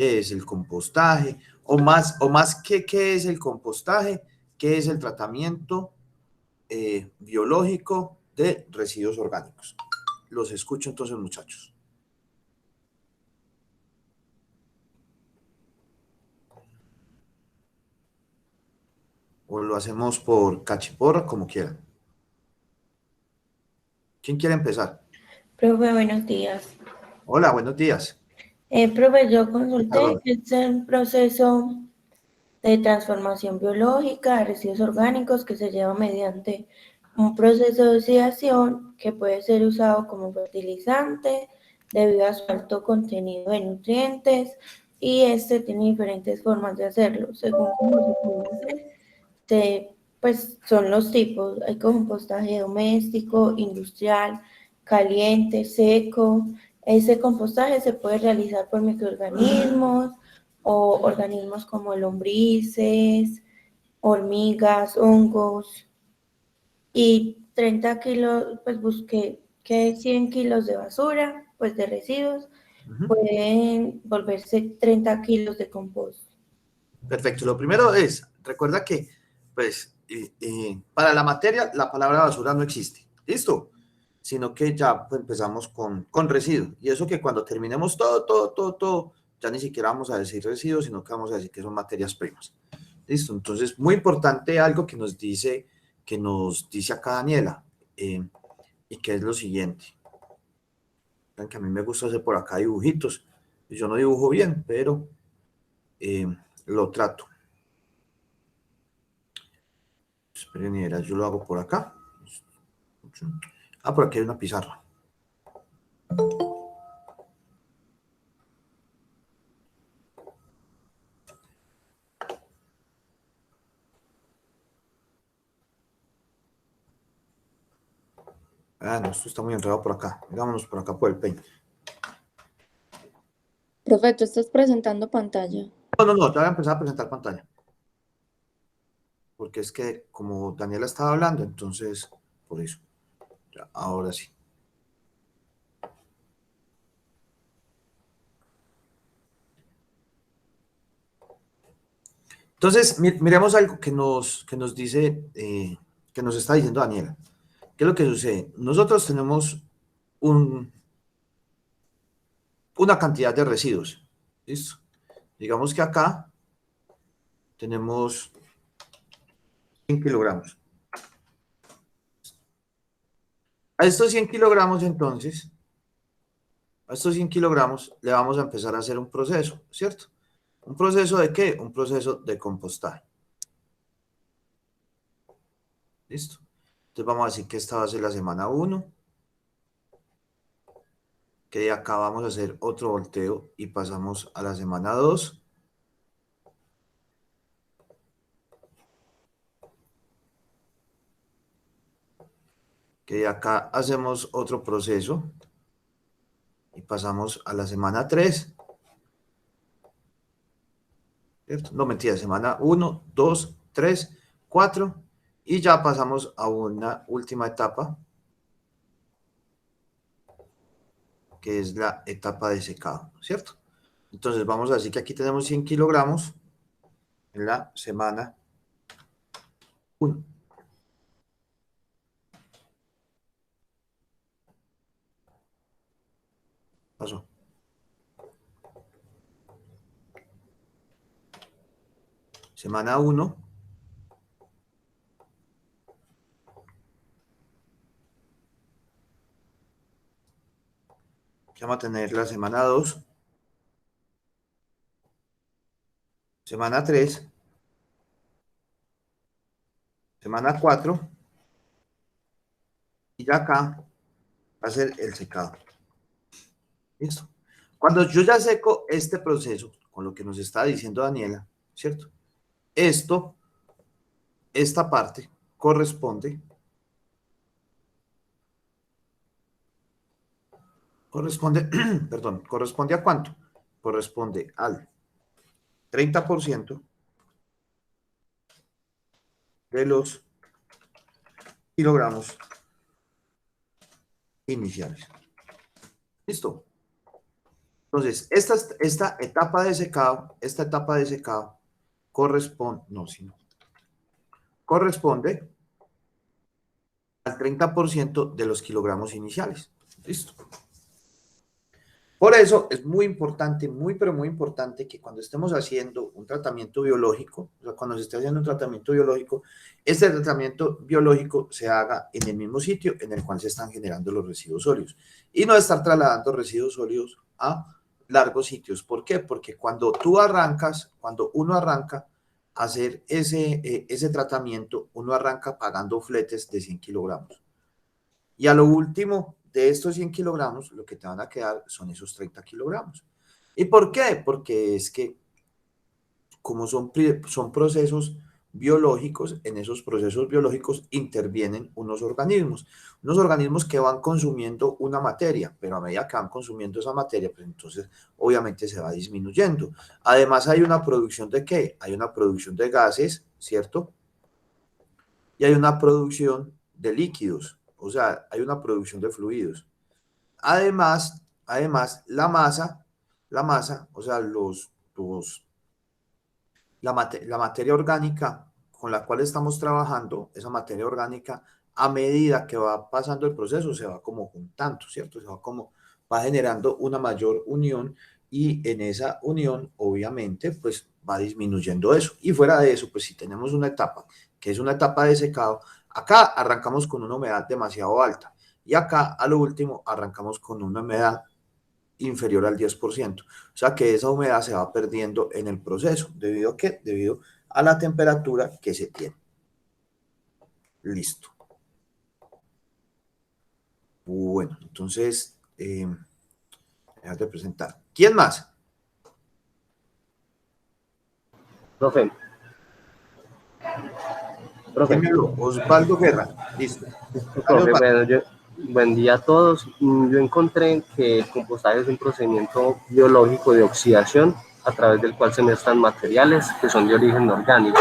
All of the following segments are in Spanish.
¿Qué es el compostaje? O más ¿qué es el compostaje? ¿Qué es el tratamiento biológico de residuos orgánicos? Los escucho entonces, muchachos. O lo hacemos por cachiporra, como quieran. ¿Quién quiere empezar? Profe, buenos días. Hola, buenos días. Profe, yo consulté Perdón. que es el proceso de transformación biológica de residuos orgánicos que se lleva mediante un proceso de oxidación que puede ser usado como fertilizante debido a su alto contenido de nutrientes y este tiene diferentes formas de hacerlo. Según cómo se puede hacer, pues son los tipos. Hay compostaje doméstico, industrial, caliente, seco. Ese compostaje se puede realizar por microorganismos o organismos como lombrices, hormigas, hongos. Y 30 kilos, pues busqué que 100 kilos de basura, pues de residuos, pueden volverse 30 kilos de compost. Perfecto. Lo primero es, recuerda que, pues, para la materia, la palabra basura no existe. ¿Listo? Sino que ya pues, empezamos con residuos. Y eso que cuando terminemos todo, ya ni siquiera vamos a decir residuos, sino que vamos a decir que son materias primas. ¿Listo? Entonces, muy importante algo que nos dice acá Daniela, y que es lo siguiente. Vean que a mí me gusta hacer por acá dibujitos. Yo no dibujo bien, pero lo trato. Esperen, yo lo hago por acá. Ah, por aquí hay una pizarra. Ah, no, esto está muy enredado por acá. Vámonos por acá por el peine. Profe, tú estás presentando pantalla. No, te voy a empezar a presentar pantalla. Porque es que como Daniela estaba hablando, entonces, por eso. Ya, ahora sí. Entonces, miremos algo que nos dice, que nos está diciendo Daniela. ¿Qué es lo que sucede? Nosotros tenemos una cantidad de residuos. ¿Listo? Digamos que acá tenemos 100 kilogramos. A estos 100 kilogramos, entonces, a estos 100 kilogramos le vamos a empezar a hacer un proceso, ¿cierto? ¿Un proceso de qué? Un proceso de compostaje. ¿Listo? Entonces vamos a decir que esta va a ser la semana 1, que de acá vamos a hacer otro volteo y pasamos a la semana 2, que de acá hacemos otro proceso y pasamos a la semana 3, ¿cierto? No, mentira, semana 1, 2, 3, 4 y ya pasamos a una última etapa, que es la etapa de secado, ¿cierto? Entonces vamos a decir que aquí tenemos 100 kilogramos en la semana 1. Pasó. Semana 1. Vamos a tener la semana 2, semana 3, semana 4 y ya acá va a ser el secado. ¿Listo? Cuando yo ya seco este proceso, con lo que nos está diciendo Daniela, ¿cierto? Esta parte corresponde, perdón, ¿corresponde a cuánto? Corresponde al 30% de los kilogramos iniciales. ¿Listo? Entonces, esta etapa de secado corresponde, no, sino, corresponde al 30% de los kilogramos iniciales. Listo. Por eso es muy importante, muy, pero muy importante que cuando estemos haciendo un tratamiento biológico, o sea, cuando se esté haciendo un tratamiento biológico, este tratamiento biológico se haga en el mismo sitio en el cual se están generando los residuos sólidos y no estar trasladando residuos sólidos a largos sitios. ¿Por qué? Porque cuando uno arranca a hacer ese tratamiento, uno arranca pagando fletes de 100 kilogramos. Y a lo último de estos 100 kilogramos, lo que te van a quedar son esos 30 kilogramos. ¿Y por qué? Porque es que como son procesos biológicos, en esos procesos biológicos intervienen unos organismos que van consumiendo una materia, pero a medida que van consumiendo esa materia, pues entonces obviamente se va disminuyendo. Además hay una producción de ¿qué? Hay una producción de gases, ¿cierto? Y hay una producción de líquidos, o sea, hay una producción de fluidos. Además, la masa, o sea, la materia orgánica con la cual estamos trabajando, esa materia orgánica, a medida que va pasando el proceso, se va como juntando, ¿cierto? Va generando una mayor unión y en esa unión, obviamente, pues va disminuyendo eso. Y fuera de eso, pues si tenemos una etapa, que es una etapa de secado, acá arrancamos con una humedad demasiado alta y acá a lo último arrancamos con una humedad inferior al 10%. O sea que esa humedad se va perdiendo en el proceso. ¿Debido a qué? Debido a la temperatura que se tiene. Listo. Bueno, entonces, déjate presentar. ¿Quién más? Profe. ¿Quién me habló? Osvaldo Guerra. Listo. Profe, bueno, buen día a todos. Yo encontré que el compostaje es un procedimiento biológico de oxidación a través del cual se mezclan materiales que son de origen orgánico.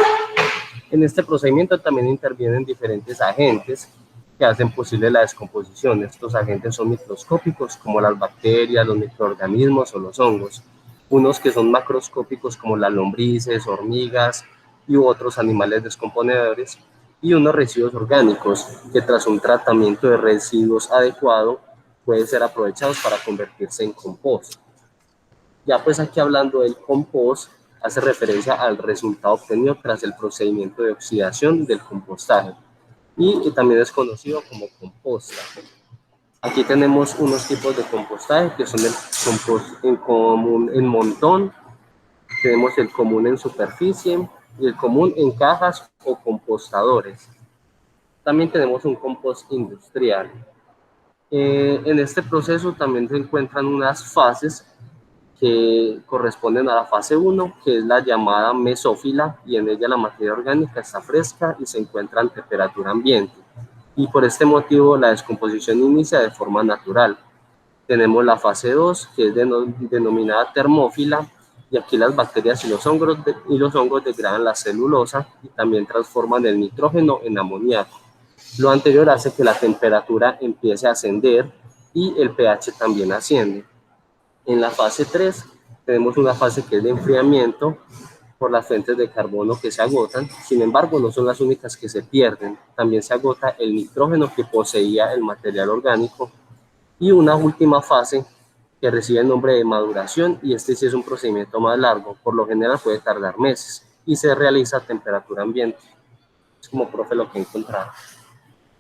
En este procedimiento también intervienen diferentes agentes que hacen posible la descomposición. Estos agentes son microscópicos como las bacterias, los microorganismos o los hongos. Unos que son macroscópicos como las lombrices, hormigas y otros animales descomponedores. Y unos residuos orgánicos que tras un tratamiento de residuos adecuado pueden ser aprovechados para convertirse en compost. Ya pues aquí hablando del compost, hace referencia al resultado obtenido tras el procedimiento de oxidación del compostaje y que también es conocido como composta. Aquí tenemos unos tipos de compostaje que son el compost en común en montón, tenemos el común en superficie y el común en cajas o compostadores. También tenemos un compost industrial. En este proceso también se encuentran unas fases que corresponden a la fase 1, que es la llamada mesófila, y en ella la materia orgánica está fresca y se encuentra en temperatura ambiente. Y por este motivo la descomposición inicia de forma natural. Tenemos la fase 2, que es denominada termófila, y aquí las bacterias y los hongos degradan la celulosa y también transforman el nitrógeno en amoníaco. Lo anterior hace que la temperatura empiece a ascender y el pH también asciende. En la fase 3 tenemos una fase que es de enfriamiento por las fuentes de carbono que se agotan. Sin embargo, no son las únicas que se pierden. También se agota el nitrógeno que poseía el material orgánico. Y una última fase que recibe el nombre de maduración, y este sí es un procedimiento más largo. Por lo general puede tardar meses y se realiza a temperatura ambiente. Es como, profe, lo que he encontrado.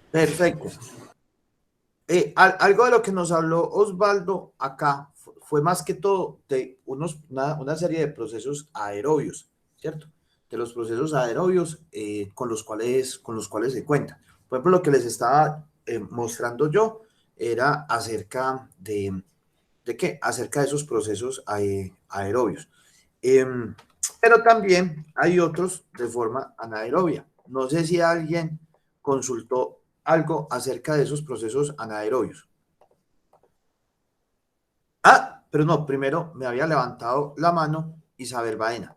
Perfecto. Algo de lo que nos habló Osvaldo acá fue más que todo de una serie de procesos aerobios, ¿cierto? De los procesos aerobios con los cuales se cuenta. Por ejemplo, lo que les estaba mostrando yo era acerca ¿de qué? Acerca de esos procesos aerobios. Pero también hay otros de forma anaerobia. No sé si alguien consultó algo acerca de esos procesos anaerobios. Ah, pero no, primero me había levantado la mano Isabel Baena.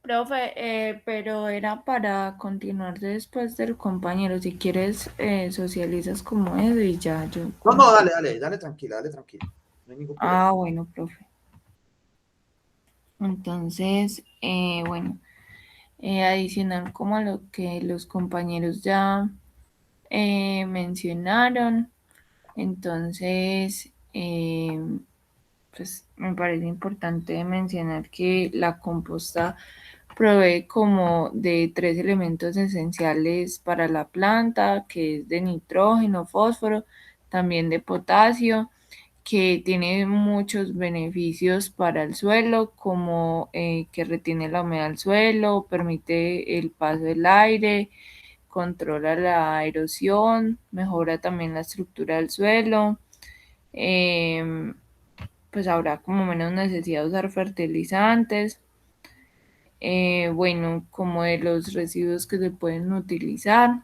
Profe, pero era para continuar después del compañero. Si quieres, socializas como eso y ya yo No, no, continúo. dale, tranquila, dale, tranquila. No hay ningún problema. Ah, bueno, profe. Entonces, bueno, adicional como a lo que los compañeros ya mencionaron, entonces, pues me parece importante mencionar que la composta provee como de tres elementos esenciales para la planta, que es de nitrógeno, fósforo, también de potasio, que tiene muchos beneficios para el suelo, como que retiene la humedad del suelo, permite el paso del aire, controla la erosión, mejora también la estructura del suelo. em, pues habrá como menos necesidad de usar fertilizantes. Bueno, como de los residuos que se pueden utilizar,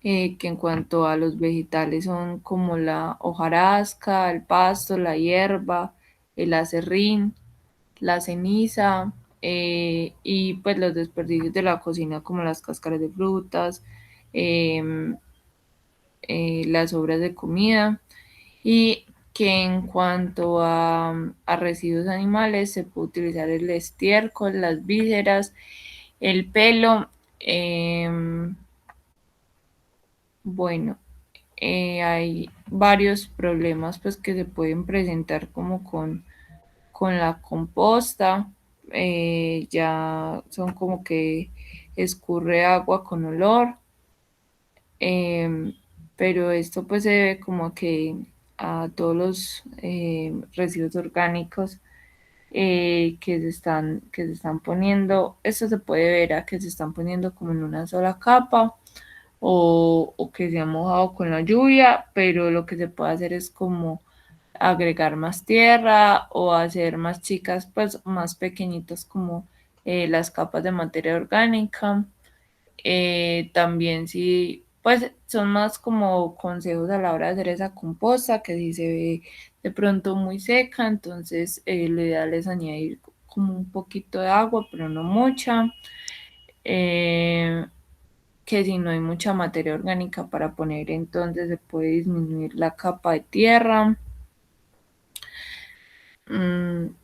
que en cuanto a los vegetales son como la hojarasca, el pasto, la hierba, el acerrín, la ceniza, y pues los desperdicios de la cocina como las cáscaras de frutas, em, las sobras de comida. Y que en cuanto a residuos animales se puede utilizar el estiércol, las vísceras, el pelo. Bueno, hay varios problemas pues que se pueden presentar como con la composta. Ya son como que escurre agua con olor. em, pero esto pues se debe como que a todos los residuos orgánicos que se están poniendo. Esto se puede ver a que se están poniendo como en una sola capa o que se ha mojado con la lluvia, pero lo que se puede hacer es como agregar más tierra o hacer más chicas, pues más pequeñitas como las capas de materia orgánica. También si, pues son más como consejos a la hora de hacer esa composta, que si se ve de pronto muy seca, entonces lo ideal es añadir como un poquito de agua, pero no mucha. Eh, que si no hay mucha materia orgánica para poner, entonces se puede disminuir la capa de tierra.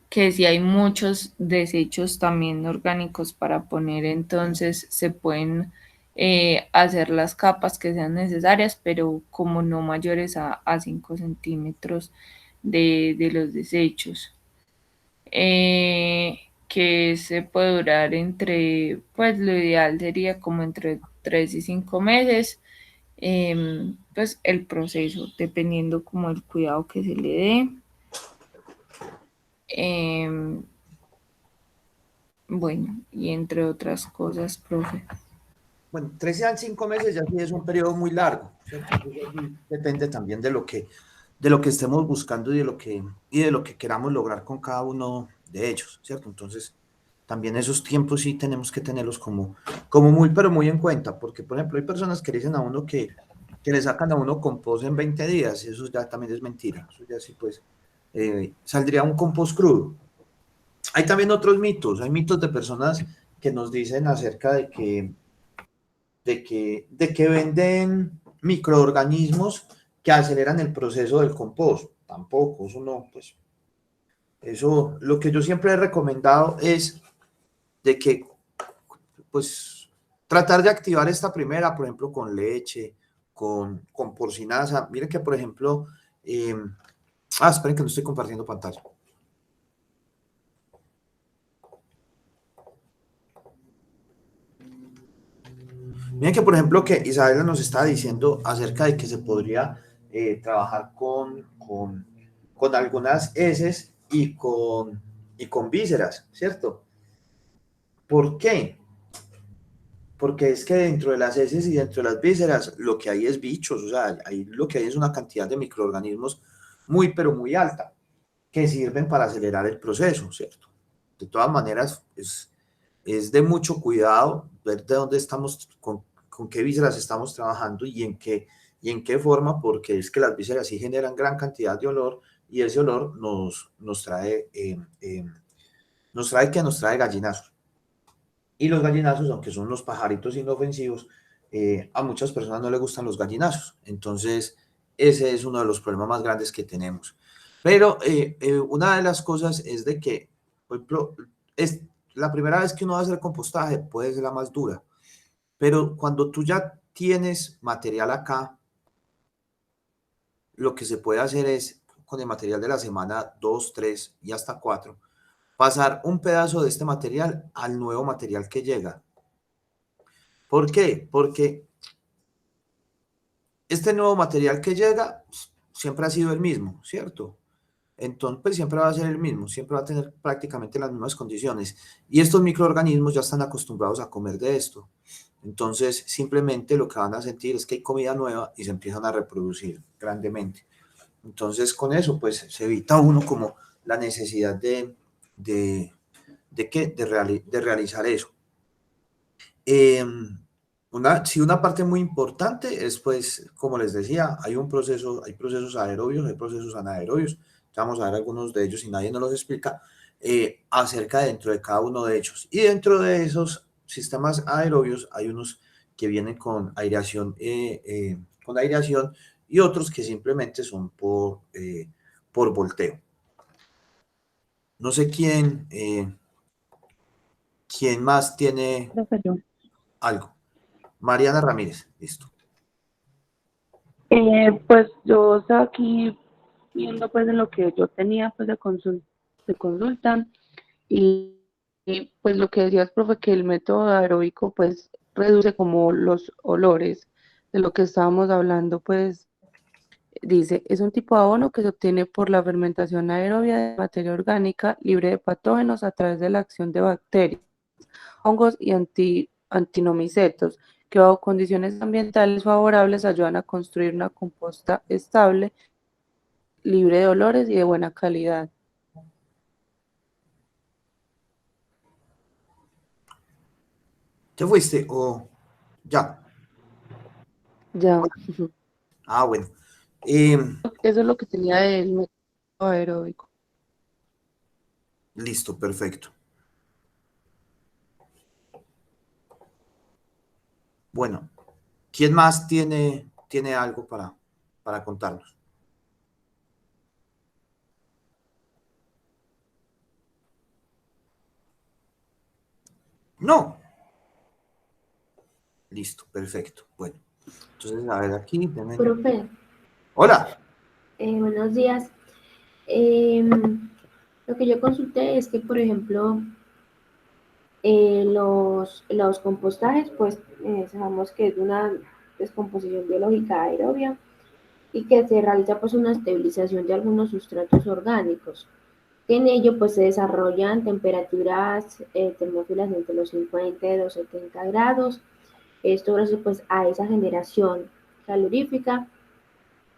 Que si hay muchos desechos también orgánicos para poner, entonces se pueden hacer las capas que sean necesarias, pero como no mayores a 5 centímetros de los desechos. Que se puede durar entre, pues lo ideal sería como entre 3 y 5 meses, pues el proceso, dependiendo como el cuidado que se le dé. Em, bueno, y entre otras cosas, profe. Bueno, 13 a 5 meses ya sí es un periodo muy largo, ¿cierto? Eso ya sí depende también de lo que estemos buscando y de lo que queramos lograr con cada uno de ellos, ¿cierto? Entonces, también esos tiempos sí tenemos que tenerlos como muy, pero muy en cuenta, porque, por ejemplo, hay personas que dicen a uno que le sacan a uno compost en 20 días, y eso ya también es mentira, eso ya sí, pues, saldría un compost crudo. Hay también otros mitos, hay mitos de personas que nos dicen acerca de que venden microorganismos que aceleran el proceso del compost. Tampoco, eso no, pues, eso, lo que yo siempre he recomendado es de que, pues, tratar de activar esta primera, por ejemplo, con leche, con porcinaza. Miren que, por ejemplo, esperen que no estoy compartiendo pantalla. Miren que, por ejemplo, que Isabela nos está diciendo acerca de que se podría trabajar con algunas heces y con vísceras, ¿cierto? ¿Por qué? Porque es que dentro de las heces y dentro de las vísceras lo que hay es bichos, o sea, ahí lo que hay es una cantidad de microorganismos muy, pero muy alta, que sirven para acelerar el proceso, ¿cierto? De todas maneras, es de mucho cuidado ver de dónde estamos, con qué vísceras estamos trabajando y en qué forma, porque es que las vísceras sí generan gran cantidad de olor y ese olor nos trae nos trae que nos trae gallinazos. Y los gallinazos, aunque son unos pajaritos inofensivos, a muchas personas no les gustan los gallinazos. Entonces, ese es uno de los problemas más grandes que tenemos. Pero una de las cosas es de que, por ejemplo, es la primera vez que uno va a hacer compostaje, puede ser la más dura. Pero cuando tú ya tienes material acá, lo que se puede hacer es, con el material de la semana 2, 3 y hasta 4, pasar un pedazo de este material al nuevo material que llega. ¿Por qué? Porque este nuevo material que llega siempre ha sido el mismo, ¿cierto? Entonces, pues siempre va a ser el mismo, siempre va a tener prácticamente las mismas condiciones. Y estos microorganismos ya están acostumbrados a comer de esto. Entonces, simplemente lo que van a sentir es que hay comida nueva y se empiezan a reproducir grandemente. Entonces, con eso, pues se evita uno como la necesidad de realizar eso. Sí, una parte muy importante es, pues, como les decía, hay procesos aerobios, hay procesos anaerobios. Vamos a ver algunos de ellos y nadie nos los explica acerca dentro de cada uno de ellos. Y dentro de esos sistemas aerobios hay unos que vienen con aireación y otros que simplemente son por volteo. No sé quién más tiene Profe, yo. algo. Mariana Ramírez, listo. Pues yo estaba aquí viendo pues en lo que yo tenía pues de consulta y, pues lo que decías, profe, que el método aeróbico pues reduce como los olores de lo que estábamos hablando, pues dice, es un tipo de abono que se obtiene por la fermentación aerobia de materia orgánica libre de patógenos a través de la acción de bacterias, hongos y antinomicetos, que bajo condiciones ambientales favorables ayudan a construir una composta estable, libre de olores y de buena calidad. ¿Te fuiste o ya? Ya, Ah, bueno. eso es lo que tenía del método aeróbico. Listo, perfecto. Bueno, ¿quién más tiene algo para contarnos? No. Listo, perfecto. Bueno, entonces, a ver, aquí. Profe, Hola. buenos días. Lo que yo consulté es que, por ejemplo, los compostajes, pues sabemos que es una descomposición biológica aerobia y que se realiza pues una estabilización de algunos sustratos orgánicos. Que en ello pues se desarrollan temperaturas termófilas entre los 50 y los 70 grados. Esto gracias pues a esa generación calorífica,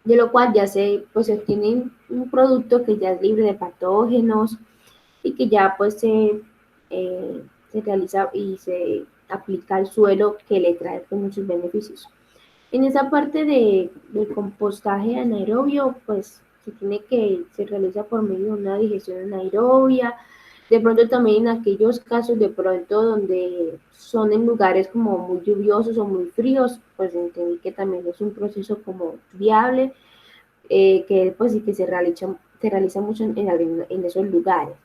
de lo cual ya se obtiene un producto que ya es libre de patógenos y que ya pues se realiza y se aplica al suelo, que le trae pues, muchos beneficios. En esa parte del compostaje anaerobio, pues se realiza por medio de una digestión anaerobia. De pronto también en aquellos casos de pronto donde son en lugares como muy lluviosos o muy fríos, pues entendí que también es un proceso como viable, que pues sí que se realiza mucho en esos lugares,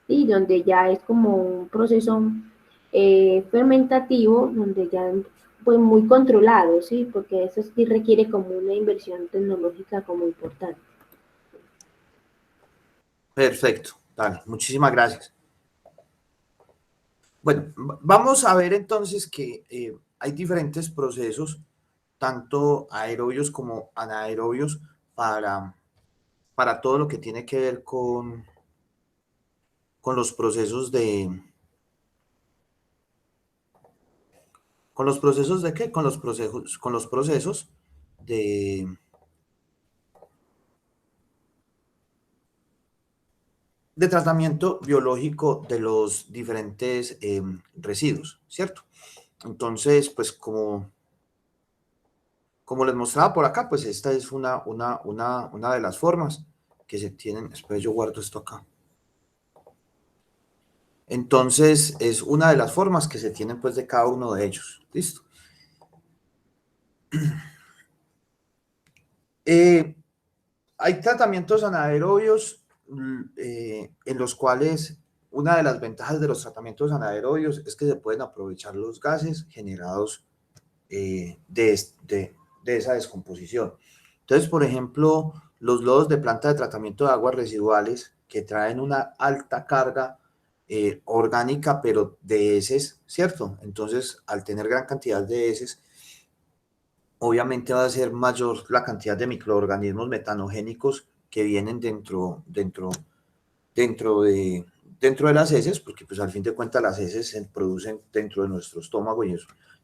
y donde ya es como un proceso fermentativo, donde ya pues muy controlado, ¿sí? Porque eso sí requiere como una inversión tecnológica como importante. Perfecto. Dale, muchísimas gracias. Bueno, vamos a ver entonces que hay diferentes procesos, tanto aerobios como anaerobios, para todo lo que tiene que ver con los procesos ¿con los procesos de qué? Con los procesos de tratamiento biológico de los diferentes residuos, ¿cierto? Entonces, pues como les mostraba por acá, pues esta es una de las formas que se tienen. Espera, yo guardo esto acá. Entonces, es una de las formas que se tienen pues de cada uno de ellos. ¿Listo? Hay tratamientos anaerobios en los cuales una de las ventajas de los tratamientos anaerobios es que se pueden aprovechar los gases generados de esa descomposición. Entonces, por ejemplo, los lodos de planta de tratamiento de aguas residuales que traen una alta carga orgánica, pero de heces, ¿cierto? Entonces, al tener gran cantidad de heces, obviamente va a ser mayor la cantidad de microorganismos metanogénicos que vienen dentro de las heces, porque pues al fin de cuentas las heces se producen dentro de nuestro estómago y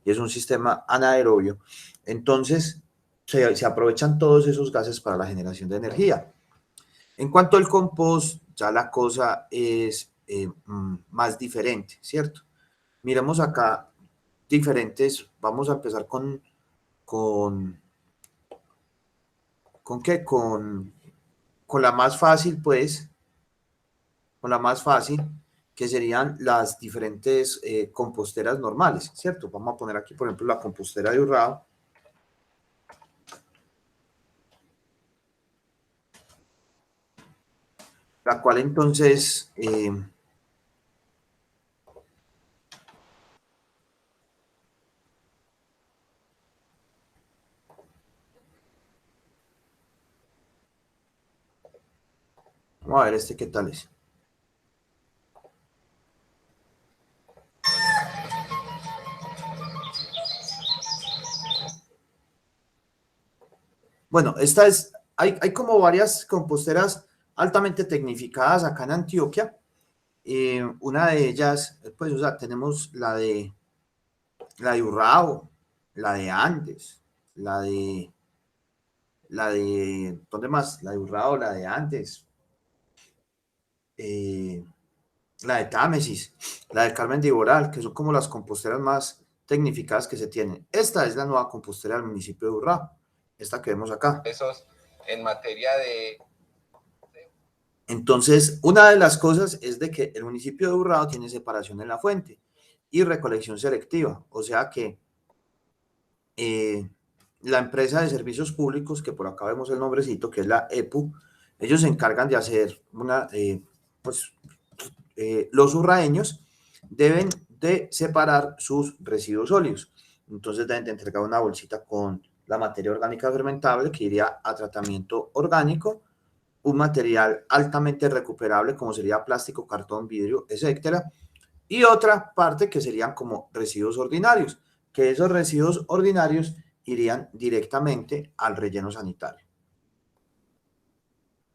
es un sistema anaerobio. Entonces se aprovechan todos esos gases para la generación de energía. En cuanto al compost, ya la cosa es más diferente, ¿cierto? Miremos acá diferentes, vamos a empezar ¿con qué? Con la más fácil, pues, con la más fácil, que serían las diferentes composteras normales, ¿cierto? Vamos a poner aquí, por ejemplo, la compostera de Urrao. La cual entonces vamos a ver qué tal es. Bueno, hay como varias composteras altamente tecnificadas acá en Antioquia. Una de ellas, pues, o sea, tenemos la de Urrao, la de Andes, ¿dónde más? La de Urrao, la de Andes, la de Támesis, la de Carmen de Iboral, que son como las composteras más tecnificadas que se tienen. Esta es la nueva compostera del municipio de Urrao, esta que vemos acá. Esos en materia de... Entonces, una de las cosas es de que el municipio de Urrao tiene separación en la fuente y recolección selectiva, o sea que la empresa de servicios públicos, que por acá vemos el nombrecito, que es la EPU, ellos se encargan de hacer los urraeños deben de separar sus residuos sólidos. Entonces deben de entregar una bolsita con la materia orgánica fermentable que iría a tratamiento orgánico, un material altamente recuperable como sería plástico, cartón, vidrio, etcétera, y otra parte que serían como residuos ordinarios, que esos residuos ordinarios irían directamente al relleno sanitario.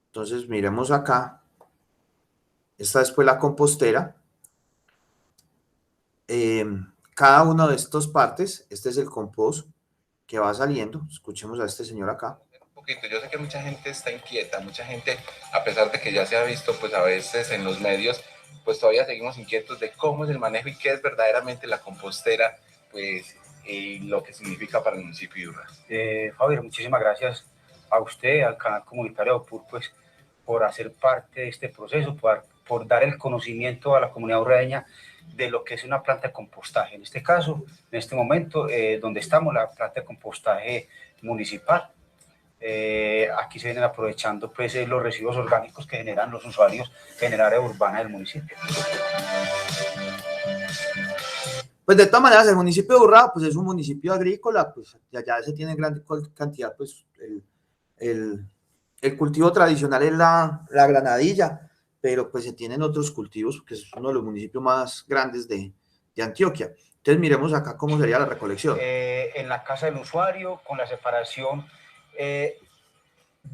Entonces miremos acá, esta es pues la compostera. Cada una de estas partes, este es el compost que va saliendo. Escuchemos a este señor acá. Un poquito, yo sé que mucha gente está inquieta, mucha gente, a pesar de que ya se ha visto pues a veces en los medios, pues todavía seguimos inquietos de cómo es el manejo y qué es verdaderamente la compostera, pues y lo que significa para el municipio de Urrao. Javier, muchísimas gracias a usted, al canal comunitario de OPUR, pues por hacer parte de este proceso, por dar el conocimiento a la comunidad urreeña de lo que es una planta de compostaje. En este caso, en este momento, donde estamos, la planta de compostaje municipal. Aquí se vienen aprovechando pues, los residuos orgánicos que generan los usuarios en el área urbana del municipio. Pues de todas maneras, el municipio de Urrao pues, es un municipio agrícola, pues allá se tiene gran cantidad, pues el cultivo tradicional es la granadilla, pero pues se tienen otros cultivos, que es uno de los municipios más grandes de Antioquia. Entonces miremos acá cómo sería la recolección. En la casa del usuario, con la separación de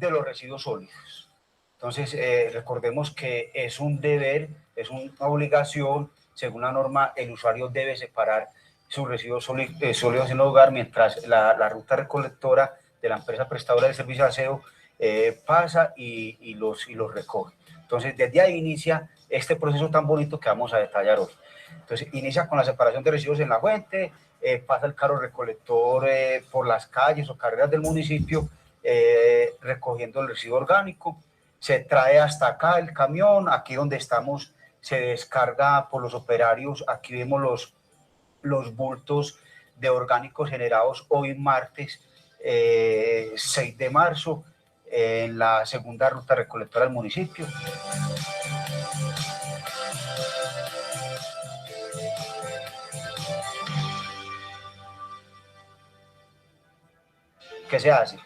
los residuos sólidos. Entonces, recordemos que es un deber, es una obligación, según la norma, el usuario debe separar sus residuos sólidos en el hogar, mientras la ruta recolectora de la empresa prestadora de servicio de aseo pasa y los recoge. Entonces, desde ahí inicia este proceso tan bonito que vamos a detallar hoy. Entonces, inicia con la separación de residuos en la fuente, pasa el carro recolector por las calles o carreras del municipio, recogiendo el residuo orgánico, se trae hasta acá el camión, aquí donde estamos se descarga por los operarios. Aquí vemos los bultos de orgánicos generados hoy martes 6 de marzo en la segunda ruta recolectora del municipio. ¿Qué se hace?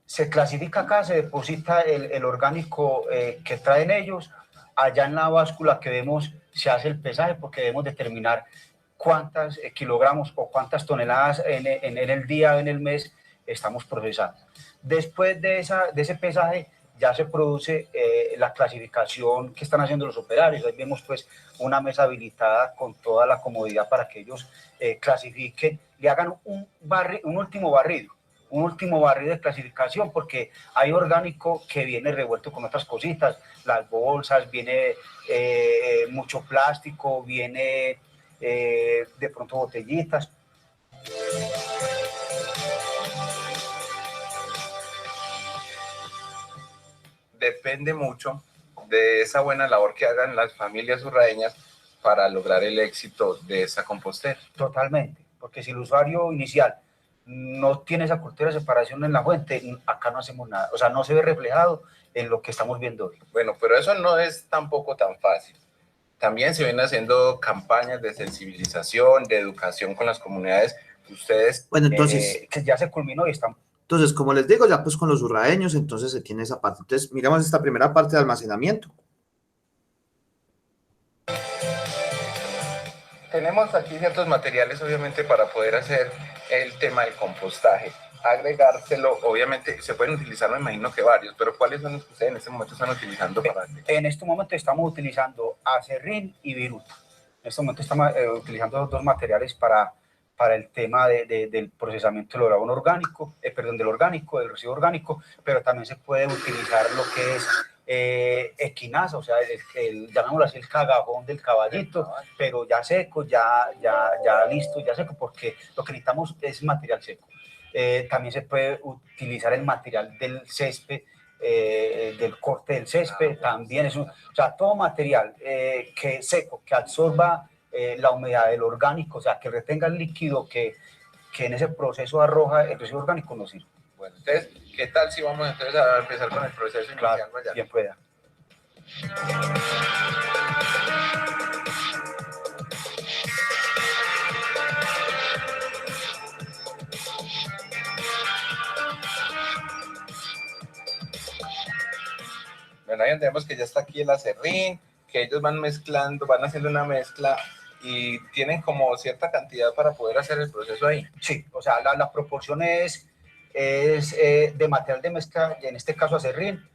Se clasifica acá, se deposita el orgánico que traen ellos. Allá en la báscula que vemos se hace el pesaje porque debemos determinar cuántos kilogramos o cuántas toneladas en el día o en el mes estamos procesando. Después de ese pesaje ya se produce la clasificación que están haciendo los operarios. Ahí vemos pues una mesa habilitada con toda la comodidad para que ellos clasifiquen, le hagan un último barrido de clasificación, porque hay orgánico que viene revuelto con otras cositas, las bolsas, viene mucho plástico, viene de pronto botellitas. Depende mucho de esa buena labor que hagan las familias urraeñas para lograr el éxito de esa compostera. Totalmente, porque si el usuario inicial no tiene esa cultura de separación en la fuente, acá no hacemos nada, o sea, no se ve reflejado en lo que estamos viendo hoy. Bueno, pero eso no es tampoco tan fácil. También se vienen haciendo campañas de sensibilización, de educación con las comunidades. Ustedes, bueno, entonces, que ya se culminó y están. Entonces, como les digo, ya pues con los urraeños, entonces se tiene esa parte. Entonces, miramos esta primera parte de almacenamiento. Tenemos aquí ciertos materiales, obviamente, para poder hacer el tema del compostaje. Agregárselo, obviamente, se pueden utilizar, me imagino que varios, pero ¿cuáles son los que ustedes en este momento están utilizando para...? En este momento estamos utilizando acerrín y viruta. En este momento estamos utilizando los dos materiales para el tema del procesamiento del carbono orgánico, del orgánico, del residuo orgánico, pero también se puede utilizar lo que es equinaza, o sea, llamémoslo así, el cagajón del caballito, pero ya seco, ya listo, ya seco, porque lo que necesitamos es material seco. También se puede utilizar el material del césped, del corte del césped, también es o sea, todo material que seco, que absorba la humedad del orgánico, o sea, que retenga el líquido que en ese proceso arroja el residuo orgánico, nos sirve. Bueno, entonces, ¿qué tal si vamos entonces a empezar con el proceso y claro, iniciarlo allá? Bien pueda. Bueno, ahí entendemos que ya está aquí el acerrín, que ellos van mezclando, van haciendo una mezcla y tienen como cierta cantidad para poder hacer el proceso ahí. Sí, o sea, la proporción es de material de mezcla, en este caso acerrín,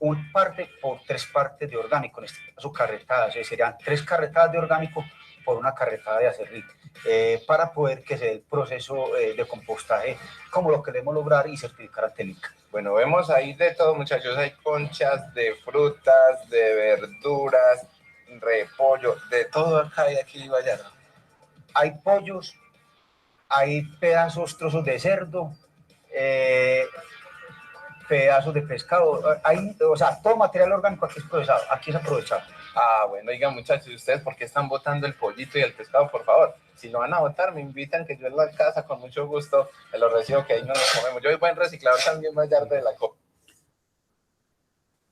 un parte por 3 partes de orgánico, en este caso carretadas, serían 3 carretadas de orgánico por una carretada de acerrín, para poder que se dé el proceso de compostaje como lo queremos lograr y certificar ante el INCA. Bueno, vemos ahí de todo, muchachos, hay conchas de frutas, de verduras, repollo, de todo acá y aquí vaya. Hay pollos, hay pedazos, trozos de cerdo, pedazos de pescado, o sea, todo material orgánico aquí es procesado, aquí es aprovechado. Ah, bueno, oigan, muchachos, ¿ustedes por qué están botando el pollito y el pescado? Por favor, si lo van a botar, me invitan, que yo en la casa con mucho gusto me lo recibo, que ahí no nos comemos. Yo soy buen reciclador también, Vallarta de la copa.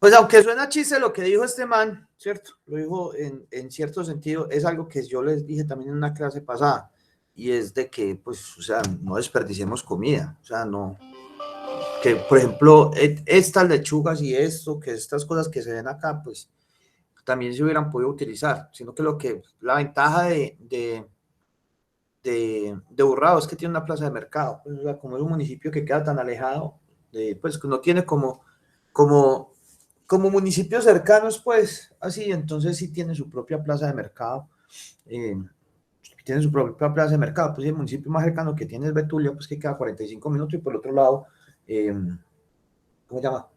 Pues aunque suena chiste lo que dijo este man, ¿cierto? Lo dijo en cierto sentido, es algo que yo les dije también en una clase pasada, y es de que, pues, o sea, no desperdiciemos comida, o sea, no, que, por ejemplo, estas lechugas y esto, que estas cosas que se ven acá, pues, también se hubieran podido utilizar, sino que la ventaja de Urrao es que tiene una plaza de mercado, pues, o sea, como es un municipio que queda tan alejado, pues, que no tiene como municipios cercanos, pues, así, entonces sí tiene su propia plaza de mercado, tiene su propia plaza de mercado, pues el municipio más cercano que tiene es Betulia, pues que queda 45 minutos, y por el otro lado, ¿cómo se llama?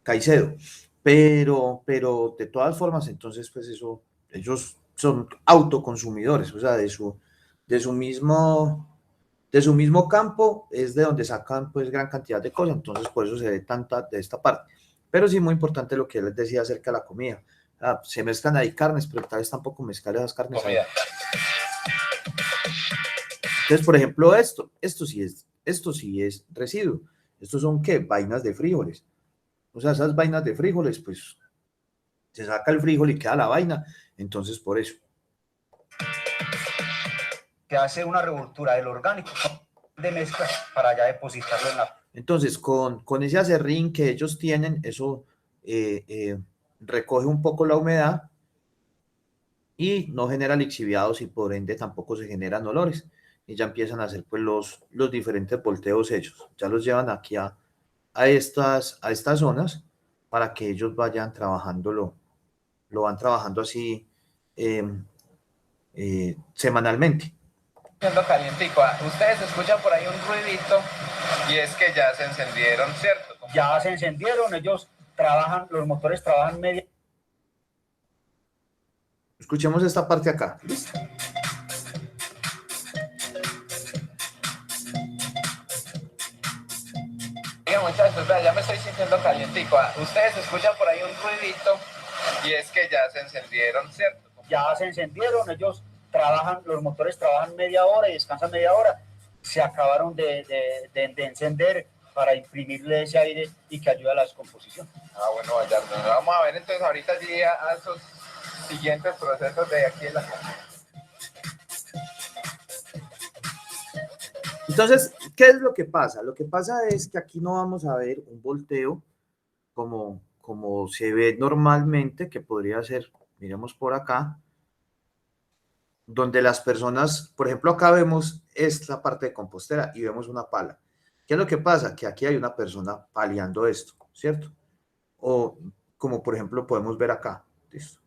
Caicedo, pero de todas formas, entonces, pues eso, ellos son autoconsumidores, o sea, de su mismo campo es de donde sacan, pues, gran cantidad de cosas, entonces por eso se ve tanta de esta parte. Pero sí muy importante lo que les decía acerca de la comida. Se mezclan ahí carnes, pero tal vez tampoco mezclar esas carnes ahí. Entonces, por ejemplo, esto sí es residuo. ¿Estos son qué? Vainas de frijoles. O sea, esas vainas de frijoles, pues se saca el frijol y queda la vaina. Entonces, por eso. Que hace una revoltura del orgánico de mezcla para ya depositarlo en la... Entonces, con ese aserrín que ellos tienen, eso recoge un poco la humedad y no genera lixiviados y por ende tampoco se generan olores. Y ya empiezan a hacer pues los diferentes volteos hechos. Ya los llevan aquí a estas zonas para que ellos vayan trabajándolo, lo van trabajando así semanalmente. Calientico. Ustedes escuchan por ahí un ruidito y es que ya se encendieron, ¿cierto? Ya se encendieron, ellos trabajan, los motores trabajan media... Escuchemos esta parte acá. ¿Listo? Oiga, muchachos, ya me estoy sintiendo calientico. Ustedes escuchan por ahí un ruidito y es que ya se encendieron, ¿cierto? Ya se encendieron, ellos trabajan, los motores trabajan media hora y descansan media hora. Se acabaron de encender para imprimirle ese aire y que ayuda a la descomposición. Bueno, Gallardo, vamos a ver entonces ahorita allí a esos siguientes procesos de aquí en la casa. Entonces, ¿qué es lo que pasa? Lo que pasa es que aquí no vamos a ver un volteo como se ve normalmente, que podría ser, miremos por acá, donde las personas, por ejemplo, acá vemos esta parte de compostera y vemos una pala. ¿Qué es lo que pasa? Que aquí hay una persona paliando esto, ¿cierto? O como por ejemplo podemos ver acá, ¿listo?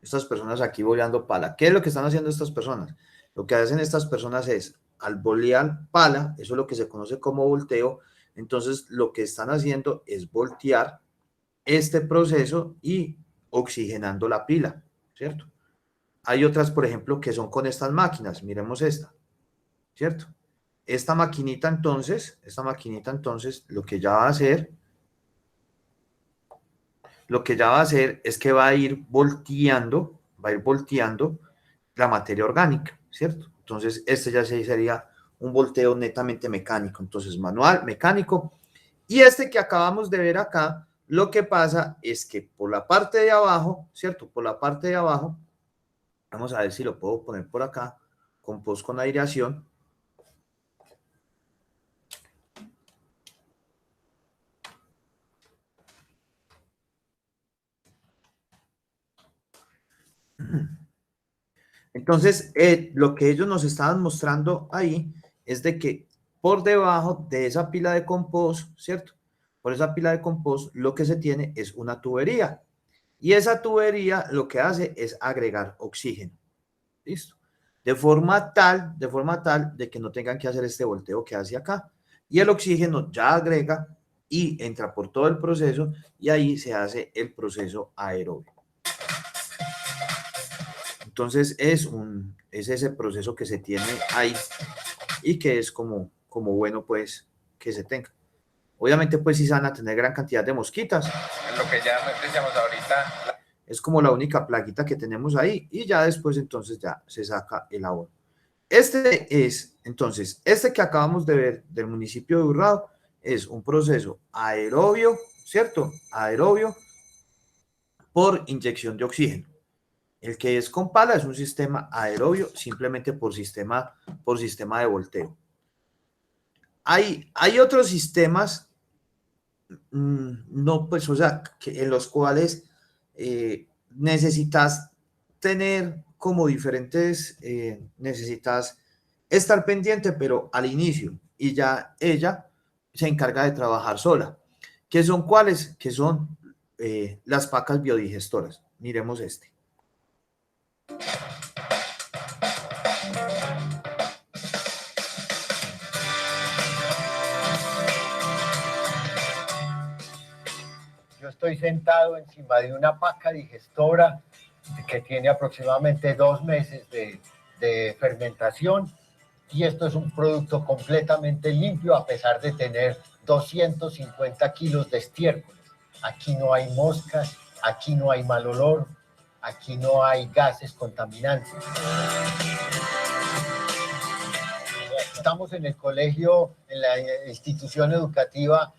Estas personas aquí boleando pala. ¿Qué es lo que están haciendo estas personas? Lo que hacen estas personas es, al bolear pala, eso es lo que se conoce como volteo, entonces lo que están haciendo es voltear este proceso y oxigenando la pila, ¿cierto? Hay otras, por ejemplo, que son con estas máquinas. Miremos esta, ¿cierto? Esta maquinita entonces, lo que ya va a hacer, es que va a ir volteando la materia orgánica, ¿cierto? Entonces, este ya sería un volteo netamente mecánico. Entonces, manual, mecánico. Y este que acabamos de ver acá, lo que pasa es que por la parte de abajo, ¿cierto? Por la parte de abajo, vamos a ver si lo puedo poner por acá, compost con aireación. Entonces, lo que ellos nos estaban mostrando ahí es de que por debajo de esa pila de compost, ¿cierto? Por esa pila de compost lo que se tiene es una tubería. Y esa tubería lo que hace es agregar oxígeno. ¿Listo? De forma tal de que no tengan que hacer este volteo que hace acá. Y el oxígeno ya agrega y entra por todo el proceso y ahí se hace el proceso aerobio. Entonces es ese proceso que se tiene ahí y que es como bueno pues que se tenga. Obviamente pues sí se van a tener gran cantidad de mosquitas. Lo que ya decíamos ahorita. Es como la única plaguita que tenemos ahí y ya después entonces ya se saca el abono. Este que acabamos de ver del municipio de Urrao es un proceso aerobio, ¿cierto? Aerobio por inyección de oxígeno. El que es con pala es un sistema aerobio simplemente por sistema de volteo. Hay otros sistemas, no, pues, o sea, en los cuales necesitas tener como diferentes, necesitas estar pendiente, pero al inicio, y ya ella se encarga de trabajar sola. ¿Qué son cuáles? Que son las pacas biodigestoras. Miremos este. Yo estoy sentado encima de una paca digestora que tiene aproximadamente 2 meses de fermentación y esto es un producto completamente limpio a pesar de tener 250 kilos de estiércol. aquí no hay moscas, aquí no hay mal olor, aquí no hay gases contaminantes. Estamos en el colegio, en la institución educativa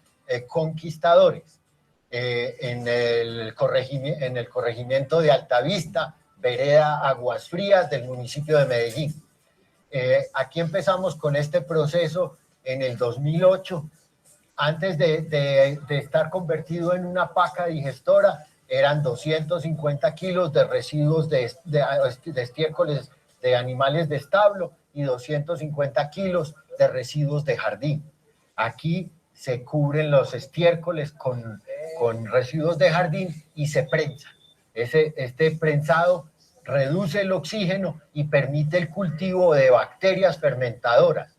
Conquistadores, en el corregimiento de Altavista, vereda Aguas Frías del municipio de Medellín. Aquí empezamos con este proceso en el 2008. Antes de estar convertido en una paca digestora, eran 250 kilos de residuos de estiércoles de animales de establo y 250 kilos de residuos de jardín. Aquí se cubren los estiércoles con residuos de jardín y se prensa. Este prensado reduce el oxígeno y permite el cultivo de bacterias fermentadoras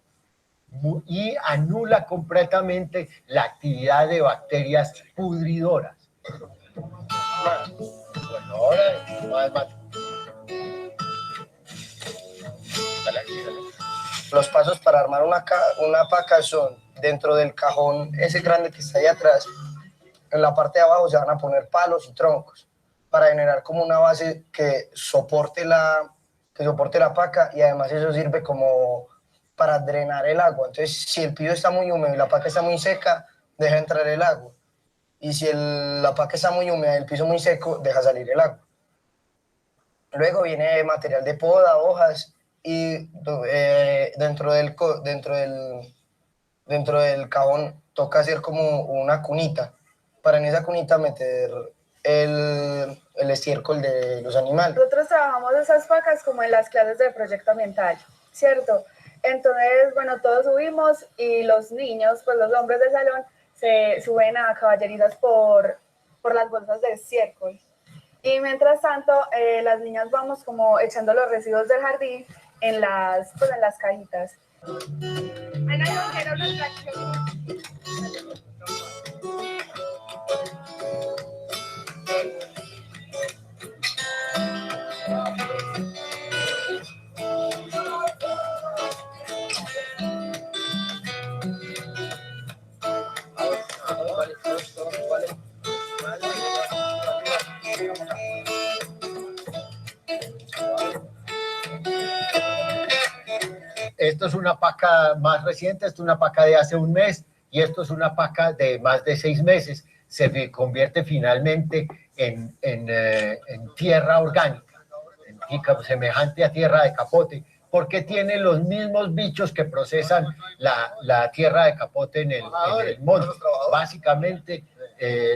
y anula completamente la actividad de bacterias pudridoras. Bueno, ahora los pasos para armar una paca son: dentro del cajón ese grande que está ahí atrás, en la parte de abajo se van a poner palos y troncos para generar como una base que soporte la paca, y además eso sirve como para drenar el agua. Entonces, si el piso está muy húmedo y la paca está muy seca, deja entrar el agua. Y si la paca está muy húmeda y el piso muy seco, deja salir el agua. Luego viene material de poda, hojas, y dentro del cajón toca hacer como una cunita. Para en esa cunita meter el estiércol de los animales. Nosotros trabajamos esas pacas como en las clases de proyecto ambiental, ¿cierto? Entonces, bueno, todos subimos y los niños, pues los hombres del salón, se suben a caballerizas por las bolsas de estiércol. Y mientras tanto, las niñas vamos como echando los residuos del jardín en las cajitas. Esto es una paca más reciente, esto es una paca de hace un mes y esto es una paca de más de 6 meses. Se convierte finalmente en tierra orgánica, semejante a tierra de capote, porque tiene los mismos bichos que procesan la tierra de capote en el monte. Básicamente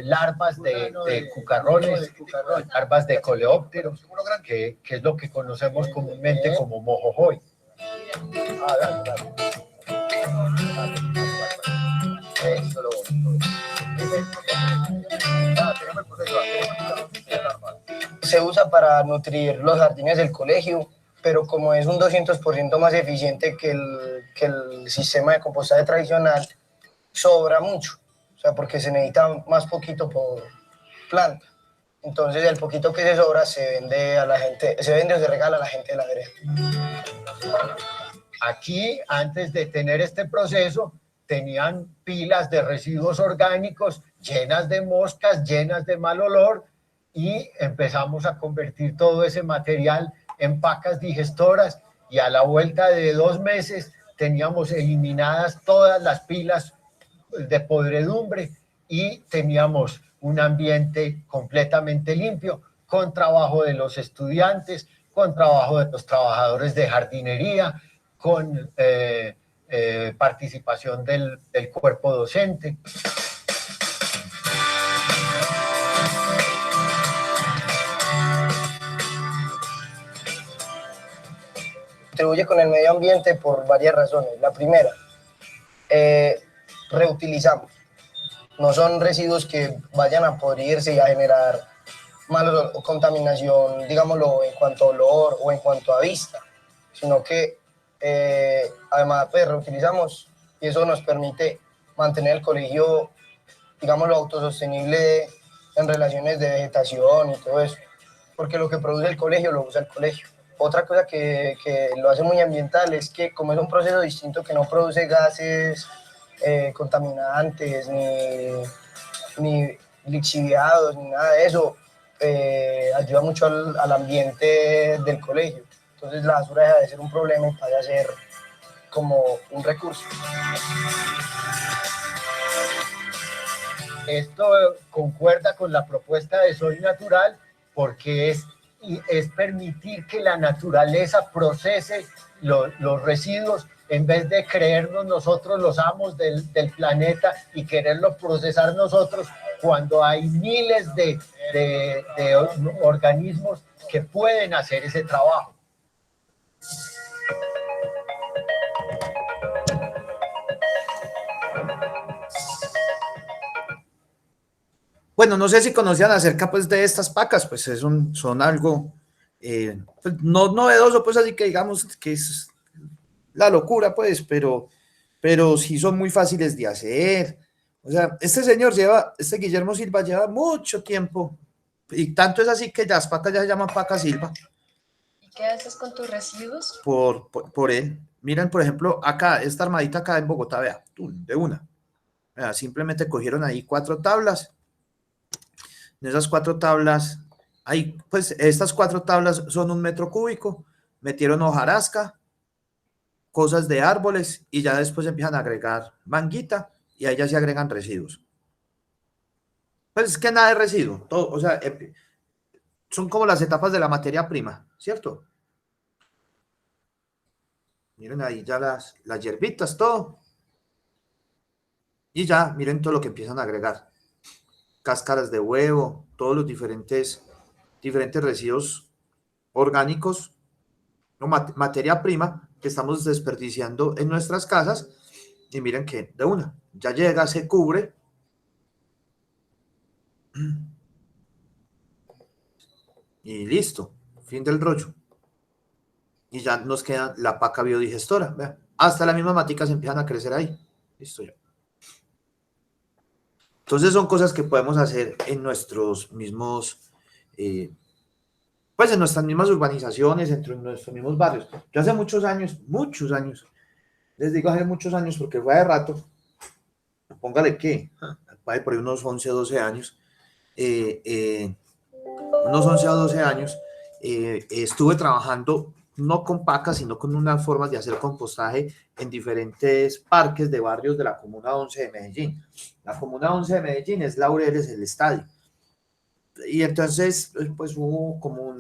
larvas de cucarrones, larvas de coleópteros, que es lo que conocemos comúnmente como mojojoy. Se usa para nutrir los jardines del colegio, pero como es un 200% más eficiente que el sistema de compostaje tradicional, sobra mucho, o sea, porque se necesita más poquito por planta. Entonces el poquito que se sobra se vende a la gente, se vende o se regala a la gente de la vereda. Aquí, antes de tener este proceso, tenían pilas de residuos orgánicos llenas de moscas, llenas de mal olor, y empezamos a convertir todo ese material en pacas digestoras, y a la vuelta de 2 meses teníamos eliminadas todas las pilas de podredumbre y teníamos un ambiente completamente limpio, con trabajo de los estudiantes, con trabajo de los trabajadores de jardinería, con participación del cuerpo docente. Contribuye con el medio ambiente por varias razones. La primera, reutilizamos. No son residuos que vayan a podrirse y a generar contaminación, digámoslo, en cuanto a olor o en cuanto a vista, sino que además pues reutilizamos, y eso nos permite mantener el colegio, digámoslo, autosostenible en relaciones de vegetación y todo eso, porque lo que produce el colegio lo usa el colegio. Otra cosa que lo hace muy ambiental es que, como es un proceso distinto que no produce gases contaminantes ni lixiviados ni nada de eso, ayuda mucho al ambiente del colegio. Entonces la basura deja de ser un problema y pasa a ser como un recurso. Esto concuerda con la propuesta de Soy Natural porque es permitir que la naturaleza procese los residuos en vez de creernos nosotros los amos del planeta y quererlo procesar nosotros cuando hay miles de organismos que pueden hacer ese trabajo. Bueno, no sé si conocían acerca pues de estas pacas, pues son algo pues, no novedoso, pues así que digamos que es la locura, pues, pero sí son muy fáciles de hacer. O sea, este Guillermo Silva lleva mucho tiempo, y tanto es así que las pacas ya se llaman Paca Silva. ¿Y qué haces con tus residuos? Por él. Miren, por ejemplo, acá, esta armadita acá en Bogotá, vea, de una. Vea, simplemente cogieron ahí 4 tablas. En esas 4 tablas, pues estas 4 tablas son 1 metro cúbico, metieron hojarasca, cosas de árboles y ya después empiezan a agregar manguita y ahí ya se agregan residuos. Pues es que nada de residuo, todo, o sea, son como las etapas de la materia prima, ¿cierto? Miren ahí ya las hierbitas, todo. Y ya, miren todo lo que empiezan a agregar. Cáscaras de huevo, todos los diferentes residuos orgánicos, o materia prima que estamos desperdiciando en nuestras casas. Y miren que de una, ya llega, se cubre. Y listo, fin del rollo. Y ya nos queda la paca biodigestora. Vean, hasta las mismas maticas empiezan a crecer ahí. Listo ya. Entonces son cosas que podemos hacer en nuestros mismos, pues en nuestras mismas urbanizaciones, en nuestros mismos barrios. Yo hace muchos años, les digo hace muchos años porque fue de rato, póngale que, por ahí unos 11 o 12 años, estuve trabajando no con pacas, sino con unas formas de hacer compostaje en diferentes parques de barrios de la Comuna 11 de Medellín. La Comuna 11 de Medellín es Laureles, el estadio. Y entonces, pues hubo como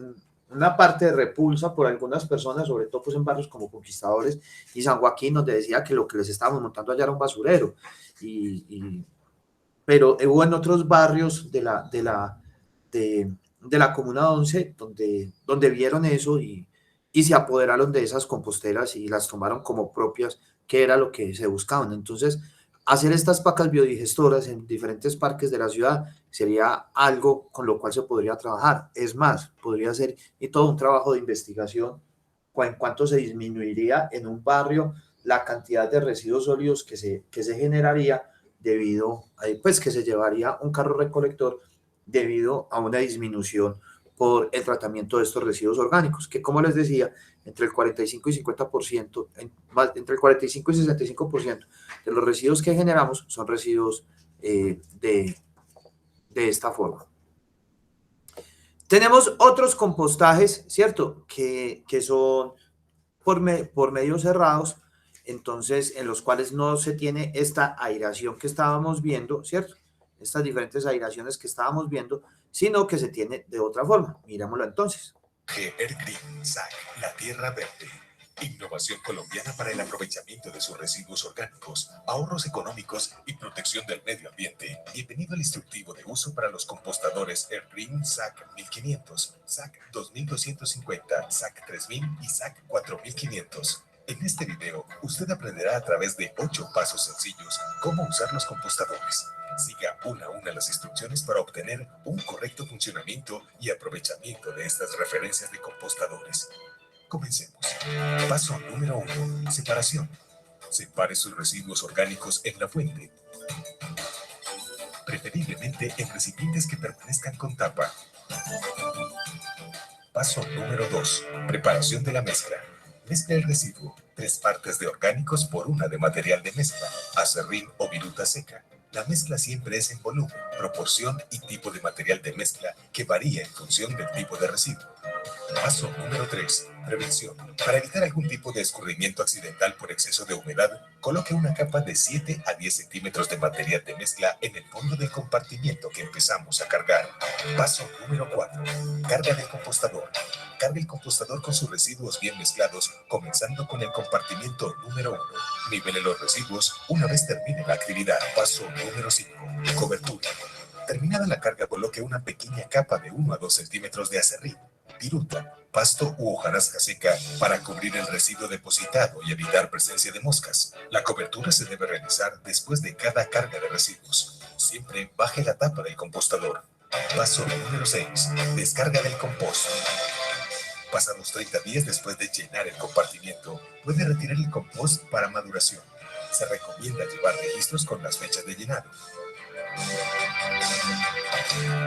una parte de repulsa por algunas personas, sobre todo pues en barrios como Conquistadores y San Joaquín, donde decía que lo que les estábamos montando allá era un basurero. Pero hubo en otros barrios de la Comuna 11 donde vieron eso y se apoderaron de esas composteras y las tomaron como propias, que era lo que se buscaban. Entonces, hacer estas pacas biodigestoras en diferentes parques de la ciudad sería algo con lo cual se podría trabajar. Es más, podría ser y todo un trabajo de investigación en cuanto se disminuiría en un barrio la cantidad de residuos sólidos que se generaría debido a, pues, que se llevaría un carro recolector debido a una disminución por el tratamiento de estos residuos orgánicos, que como les decía, entre el 45 y 50%, entre el 45 y 65% de los residuos que generamos son residuos de esta forma. Tenemos otros compostajes, ¿cierto? Que son por medios cerrados, entonces en los cuales no se tiene esta aireación que estábamos viendo, ¿cierto? Estas diferentes aireaciones que estábamos viendo, sino que se tiene de otra forma. Mirámoslo entonces. Green SAC, la tierra verde. Innovación colombiana para el aprovechamiento de sus residuos orgánicos, ahorros económicos y protección del medio ambiente. Bienvenido al instructivo de uso para los compostadores Green SAC 1500, SAC 2250, SAC 3000 y SAC 4500. En este video, usted aprenderá a través de 8 pasos sencillos cómo usar los compostadores. Siga una a una las instrucciones para obtener un correcto funcionamiento y aprovechamiento de estas referencias de compostadores. Comencemos. Paso número 1. Separación. Separe sus residuos orgánicos en la fuente, preferiblemente en recipientes que permanezcan con tapa. Paso número 2. Preparación de la mezcla. Mezcle el residuo, 3 partes de orgánicos por 1 de material de mezcla, acerrín o viruta seca. La mezcla siempre es en volumen, proporción y tipo de material de mezcla que varía en función del tipo de residuo. Paso número 3. Prevención. Para evitar algún tipo de escurrimiento accidental por exceso de humedad, coloque una capa de 7 a 10 centímetros de material de mezcla en el fondo del compartimiento que empezamos a cargar. Paso número 4. Carga del compostador. Cargue el compostador con sus residuos bien mezclados, comenzando con el compartimiento número 1. Nivele los residuos una vez termine la actividad. Paso número 5. Cobertura. Terminada la carga, coloque una pequeña capa de 1 a 2 centímetros de acerrín, viruta, pasto u hojarasca seca para cubrir el residuo depositado y evitar presencia de moscas. La cobertura se debe realizar después de cada carga de residuos. Siempre baje la tapa del compostador. Paso número 6. Descarga del compost. Pasados 30 días después de llenar el compartimiento, puede retirar el compost para maduración. Se recomienda llevar registros con las fechas de llenado.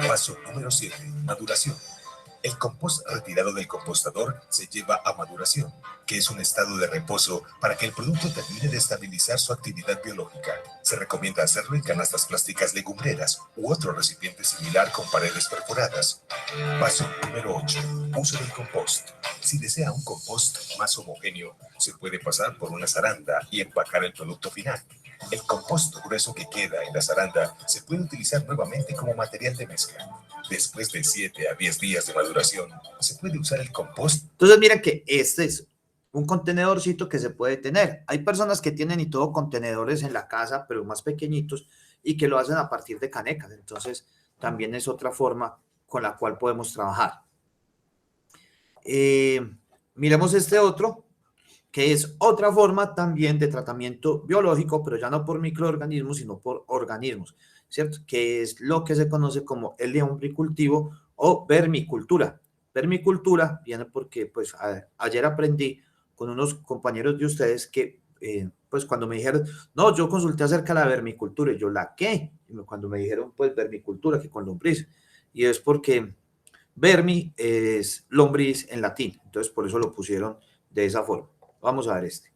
Paso número 7. Maduración. El compost retirado del compostador se lleva a maduración, que es un estado de reposo para que el producto termine de estabilizar su actividad biológica. Se recomienda hacerlo en canastas plásticas legumbreras u otro recipiente similar con paredes perforadas. Paso número 8. Uso del compost. Si desea un compost más homogéneo, se puede pasar por una zaranda y empacar el producto final. El compost grueso que queda en la zaranda se puede utilizar nuevamente como material de mezcla. Después de 7 a 10 días de maduración, se puede usar el compost. Entonces, miren que este es un contenedorcito que se puede tener. Hay personas que tienen y todo contenedores en la casa, pero más pequeñitos, y que lo hacen a partir de canecas. Entonces, también es otra forma con la cual podemos trabajar. Miremos este otro, que es otra forma también de tratamiento biológico, pero ya no por microorganismos, sino por organismos, ¿cierto? Que es lo que se conoce como el lombricultivo o vermicultura. Vermicultura viene porque, pues, ayer aprendí con unos compañeros de ustedes que, pues, cuando me dijeron, no, yo consulté acerca de la vermicultura, y yo, ¿la qué? Y cuando me dijeron, pues, vermicultura, que con lombriz, y es porque vermi es lombriz en latín, entonces por eso lo pusieron de esa forma. Vamos a ver este.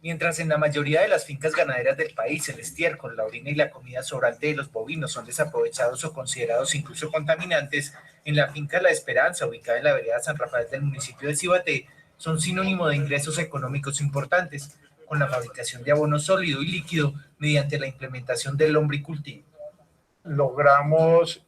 Mientras en la mayoría de las fincas ganaderas del país el estiércol, la orina y la comida sobrante de los bovinos son desaprovechados o considerados incluso contaminantes, en la finca La Esperanza, ubicada en la vereda San Rafael del municipio de Cibaté, son sinónimo de ingresos económicos importantes, con la fabricación de abono sólido y líquido mediante la implementación del lombricultivo. Logramos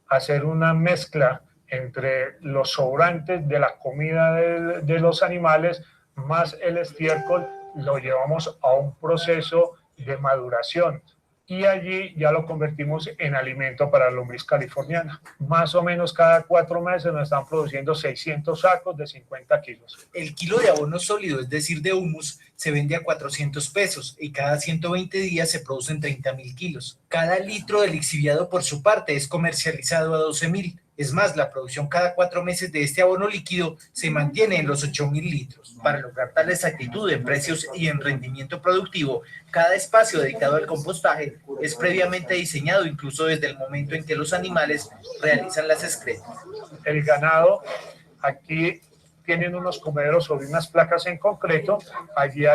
hacer una mezcla entre los sobrantes de la comida de los animales más el estiércol, lo llevamos a un proceso de maduración y allí ya lo convertimos en alimento para la lombriz californiana. Más o menos cada 4 meses nos están produciendo 600 sacos de 50 kilos. El kilo de abono sólido, es decir, de humus, se vende a 400 pesos y cada 120 días se producen 30.000 kilos. Cada litro de lixiviado, por su parte, es comercializado a 12.000. Es más, la producción cada 4 meses de este abono líquido se mantiene en los 8.000 litros. Para lograr tal exactitud en precios y en rendimiento productivo, cada espacio dedicado al compostaje es previamente diseñado incluso desde el momento en que los animales realizan las excretas. El ganado, aquí tienen unos comederos sobre unas placas en concreto, allí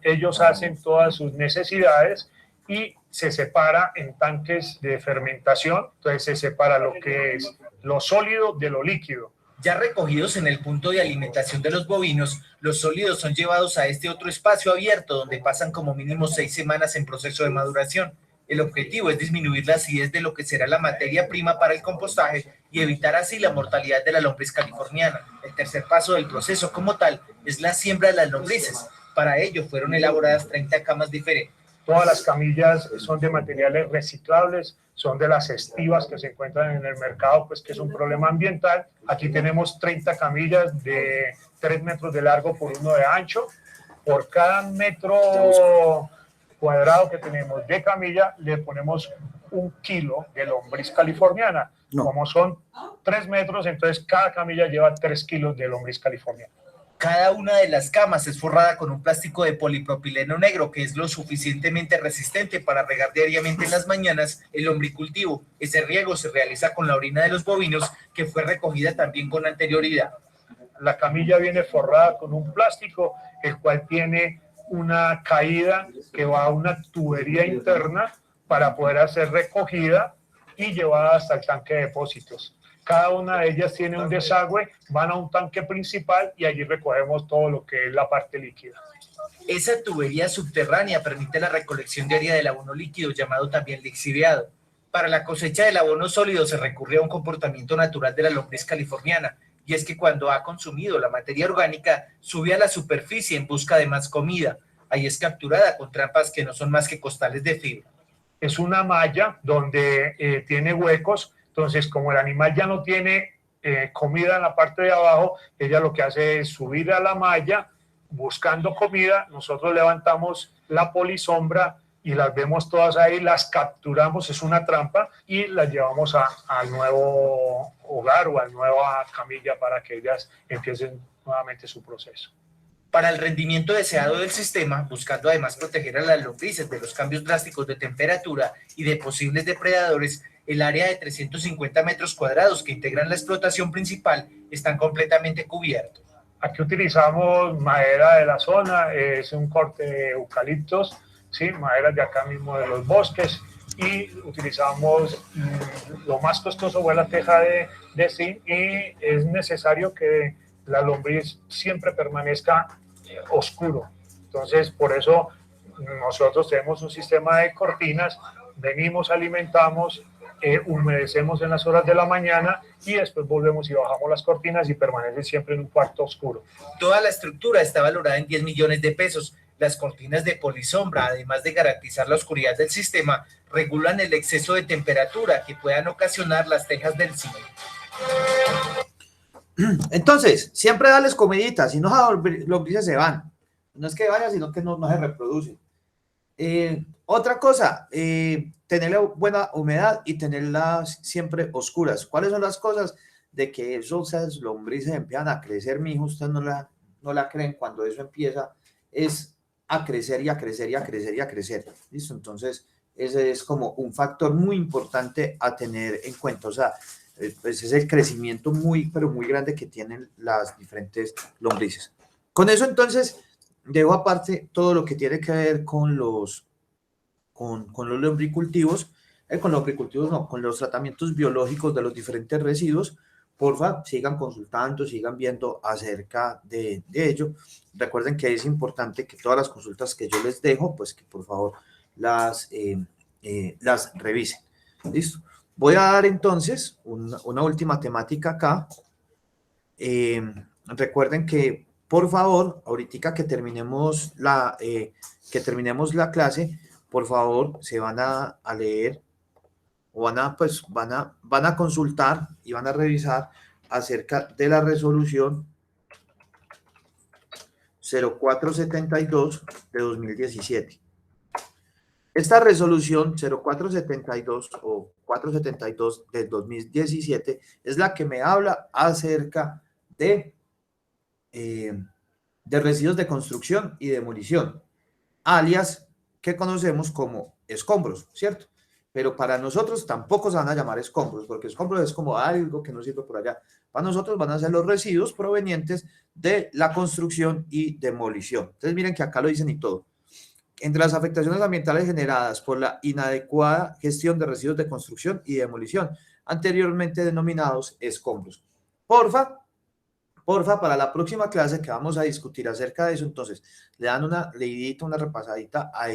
ellos hacen todas sus necesidades y se separa en tanques de fermentación, entonces se separa lo que es lo sólido de lo líquido. Ya recogidos en el punto de alimentación de los bovinos, los sólidos son llevados a este otro espacio abierto donde pasan como mínimo 6 semanas en proceso de maduración. El objetivo es disminuir la acidez de lo que será la materia prima para el compostaje y evitar así la mortalidad de la lombriz californiana. El tercer paso del proceso como tal es la siembra de las lombrices. Para ello fueron elaboradas 30 camas diferentes. Todas las camillas son de materiales reciclables, son de las estivas que se encuentran en el mercado, pues que es un problema ambiental. Aquí tenemos 30 camillas de 3 metros de largo por 1 de ancho. Por cada metro cuadrado que tenemos de camilla, le ponemos 1 kilo de lombriz californiana. Como son 3 metros, entonces cada camilla lleva 3 kilos de lombriz californiana. Cada una de las camas es forrada con un plástico de polipropileno negro que es lo suficientemente resistente para regar diariamente en las mañanas el lombricultivo. Ese riego se realiza con la orina de los bovinos que fue recogida también con anterioridad. La camilla viene forrada con un plástico, el cual tiene una caída que va a una tubería interna para poder ser recogida y llevada hasta el tanque de depósitos. Cada una de ellas tiene un desagüe, van a un tanque principal y allí recogemos todo lo que es la parte líquida. Esa tubería subterránea permite la recolección diaria del abono líquido, llamado también lixiviado. Para la cosecha del abono sólido se recurre a un comportamiento natural de la lombriz californiana, y es que cuando ha consumido la materia orgánica, sube a la superficie en busca de más comida. Ahí es capturada con trampas que no son más que costales de fibra. Es una malla donde tiene huecos, entonces como el animal ya no tiene comida en la parte de abajo, ella lo que hace es subir a la malla buscando comida, nosotros levantamos la polisombra y las vemos todas ahí, las capturamos, es una trampa, y las llevamos al nuevo hogar o a la nueva camilla para que ellas empiecen nuevamente su proceso. Para el rendimiento deseado del sistema, buscando además proteger a las lombrices de los cambios drásticos de temperatura y de posibles depredadores, el área de 350 metros cuadrados que integran la explotación principal están completamente cubiertos. Aquí utilizamos madera de la zona, es un corte de eucaliptos, ¿sí? Maderas de acá mismo de los bosques, y utilizamos lo más costoso fue la teja de zinc, y es necesario que la lombriz siempre permanezca oscuro. Entonces, por eso nosotros tenemos un sistema de cortinas, venimos, alimentamos, humedecemos en las horas de la mañana y después volvemos y bajamos las cortinas y permanece siempre en un cuarto oscuro. Toda la estructura está valorada en 10 millones de pesos. Las cortinas de polisombra, además de garantizar la oscuridad del sistema, regulan el exceso de temperatura que puedan ocasionar las tejas del zinc. Entonces, siempre darles comidita, si no las lombrices se van. No es que vayan, sino que no se reproducen. Otra cosa, tener buena humedad y tenerlas siempre oscuras. ¿Cuáles son las cosas? De que esas lombrices empiezan a crecer, mijo, ustedes no la creen, cuando eso empieza es a crecer y a crecer y a crecer y a crecer. ¿Listo? Entonces, ese es como un factor muy importante a tener en cuenta. O sea, pues es el crecimiento pero muy grande que tienen las diferentes lombrices. Con eso, entonces, dejo aparte todo lo que tiene que ver con los lombricultivos, con los tratamientos biológicos de los diferentes residuos. Porfa, sigan consultando, sigan viendo acerca de ello. Recuerden que es importante que todas las consultas que yo les dejo, pues que por favor las revisen. ¿Listo? Voy a dar entonces una última temática acá. Recuerden que, por favor, ahorita que terminemos la clase, por favor, se van a leer o van a consultar y van a revisar acerca de la resolución 0472 de 2017. Esta resolución 0472 o 472 del 2017 es la que me habla acerca de residuos de construcción y demolición, alias que conocemos como escombros, ¿cierto? Pero para nosotros tampoco se van a llamar escombros, porque escombros es como algo que no sirve por allá. Para nosotros van a ser los residuos provenientes de la construcción y demolición. Entonces miren que acá lo dicen y todo. Entre las afectaciones ambientales generadas por la inadecuada gestión de residuos de construcción y demolición, anteriormente denominados escombros. Porfa, para la próxima clase que vamos a discutir acerca de eso, entonces le dan una leidita, una repasadita a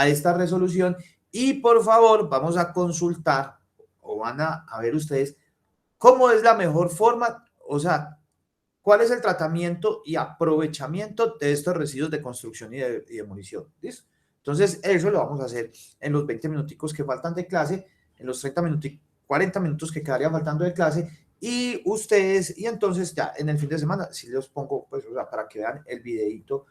esta resolución, y por favor vamos a consultar o van a ver ustedes cómo es la mejor forma, o sea, cuál es el tratamiento y aprovechamiento de estos residuos de construcción y demolición. ¿Listo? Entonces eso lo vamos a hacer en los 20 minuticos que faltan de clase, en los 30 minutos, 40 minutos que quedarían faltando de clase. Y ustedes, y entonces ya en el fin de semana, si los pongo, pues, o sea, para que vean el videito,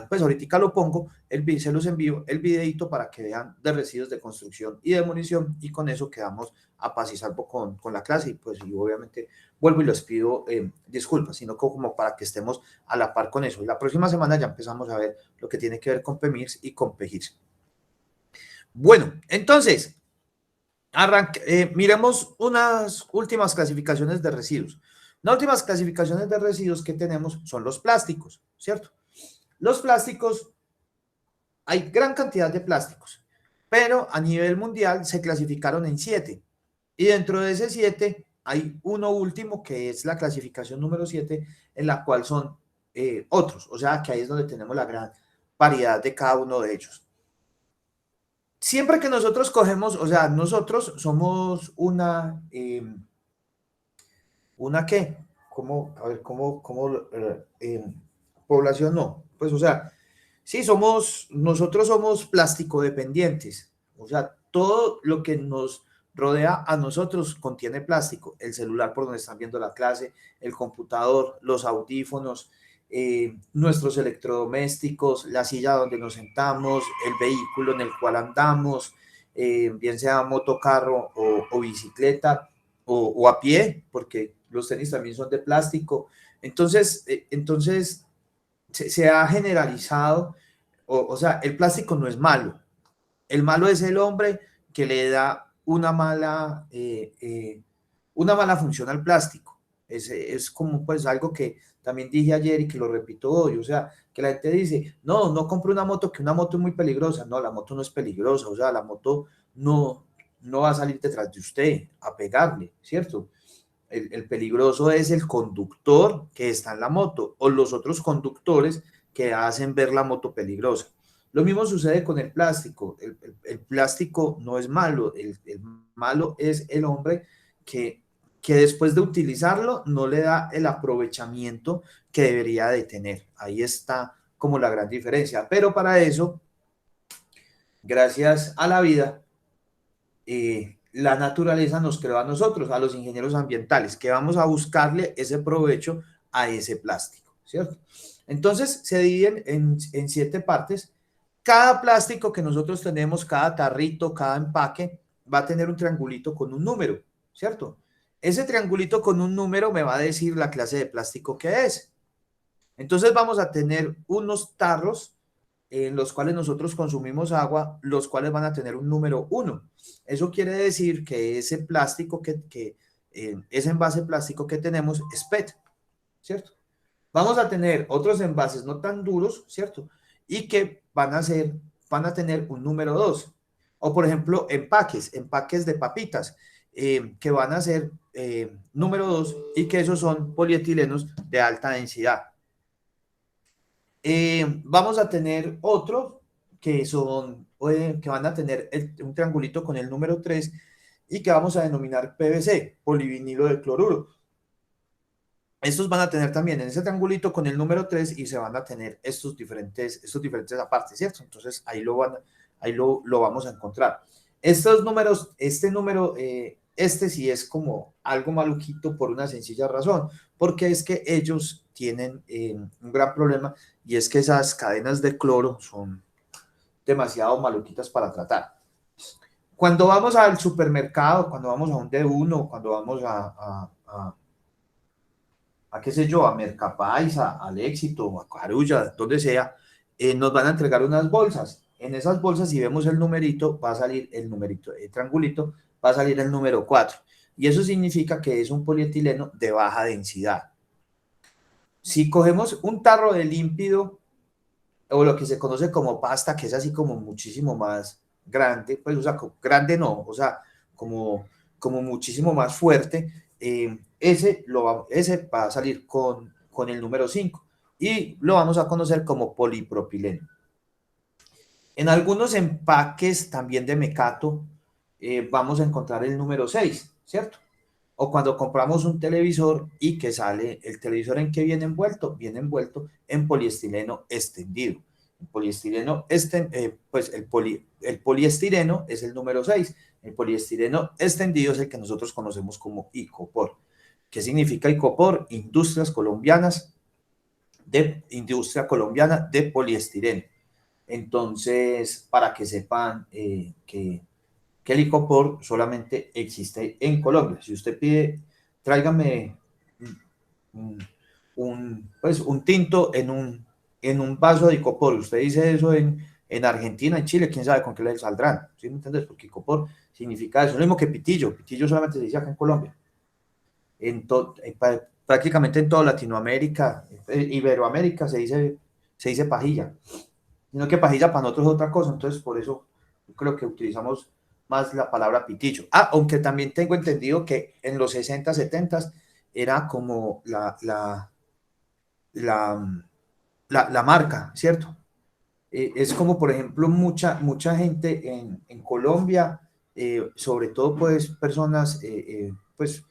pues ahorita lo pongo, se los envío el videito para que vean de residuos de construcción y demolición, y con eso quedamos a paz y salvo con la clase, y pues y obviamente vuelvo y les pido disculpas, sino como para que estemos a la par con eso. Y la próxima semana ya empezamos a ver lo que tiene que ver con PEMIRS y con PEGIRS. Bueno, entonces, miremos unas últimas clasificaciones de residuos. Las últimas clasificaciones de residuos que tenemos son los plásticos, ¿cierto? Los plásticos, hay gran cantidad de plásticos, pero a nivel mundial se clasificaron en 7. Y dentro de ese 7 hay uno último que es la clasificación número 7, en la cual son otros. O sea, que ahí es donde tenemos la gran variedad de cada uno de ellos. Siempre que nosotros cogemos, o sea, nosotros somos una ¿qué? ¿Cómo? A ver, población no. Pues, o sea, sí, nosotros somos plástico dependientes. O sea, todo lo que nos rodea a nosotros contiene plástico. El celular por donde están viendo la clase, el computador, los audífonos, nuestros electrodomésticos, la silla donde nos sentamos, el vehículo en el cual andamos, bien sea motocarro o bicicleta o a pie, porque los tenis también son de plástico. Entonces se ha generalizado, o sea, el plástico no es malo. El malo es el hombre que le da una mala función al plástico. Es como pues algo que también dije ayer y que lo repito hoy, o sea, que la gente dice, no compre una moto, que una moto es muy peligrosa. No, la moto no es peligrosa, o sea, la moto no va a salir detrás de usted a pegarle, ¿cierto? El peligroso es el conductor que está en la moto o los otros conductores que hacen ver la moto peligrosa. Lo mismo sucede con el plástico. El plástico no es malo, el malo es el hombre que después de utilizarlo no le da el aprovechamiento que debería de tener. Ahí está como la gran diferencia. Pero para eso, gracias a la vida, la naturaleza nos creó a nosotros, a los ingenieros ambientales, que vamos a buscarle ese provecho a ese plástico, ¿cierto? Entonces se dividen en 7 partes. Cada plástico que nosotros tenemos, cada tarrito, cada empaque, va a tener un triangulito con un número, ¿cierto? Ese triangulito con un número me va a decir la clase de plástico que es. Entonces vamos a tener unos tarros en los cuales nosotros consumimos agua, los cuales van a tener un número 1. Eso quiere decir que ese plástico, ese envase plástico que tenemos es PET, ¿cierto? Vamos a tener otros envases no tan duros, ¿cierto? Y que van a tener un número 2. O por ejemplo, empaques de papitas, que van a ser número 2 y que esos son polietilenos de alta densidad. Vamos a tener otros que van a tener un triangulito con el número 3 y que vamos a denominar PVC, polivinilo de cloruro. Estos van a tener también en ese triangulito con el número 3 y se van a tener estos diferentes apartes, ¿cierto? Entonces ahí lo vamos a encontrar. Estos números, este sí es como algo maluquito por una sencilla razón, porque es que ellos tienen un gran problema y es que esas cadenas de cloro son demasiado maluquitas para tratar. Cuando vamos al supermercado, cuando vamos a un D1, cuando vamos a qué sé yo, a Mercapaisa, al Éxito, a Carulla, donde sea, nos van a entregar unas bolsas. En esas bolsas, si vemos el numerito, va a salir el numerito, el triangulito, va a salir el número 4. Y eso significa que es un polietileno de baja densidad. Si cogemos un tarro de límpido, o lo que se conoce como pasta, que es así como muchísimo más grande, pues, o sea, grande no, o sea, como muchísimo más fuerte, ese va a salir con el número 5 y lo vamos a conocer como polipropileno. En algunos empaques también de mecato vamos a encontrar el número 6, ¿cierto? O cuando compramos un televisor y que sale el televisor, ¿en qué viene envuelto? Viene envuelto en poliestireno extendido. El poliestireno, pues el poliestireno es el número 6. El poliestireno extendido es el que nosotros conocemos como Icopor. ¿Qué significa Icopor? Industria Colombiana de Poliestireno. Entonces, para que sepan que el Icopor solamente existe en Colombia. Si usted pide, tráigame un tinto en un vaso de Icopor, usted dice eso en Argentina, en Chile, quién sabe con qué le saldrán, ¿sí me entiendes? Porque Icopor significa eso, lo mismo que pitillo solamente se dice acá en Colombia. prácticamente en toda Latinoamérica, Iberoamérica se dice pajilla, sino que pajilla para nosotros es otra cosa, entonces por eso yo creo que utilizamos más la palabra pitillo. Aunque también tengo entendido que en los 60, 70 era como la marca, ¿cierto? Es como, por ejemplo, mucha gente en Colombia, sobre todo pues personas, pues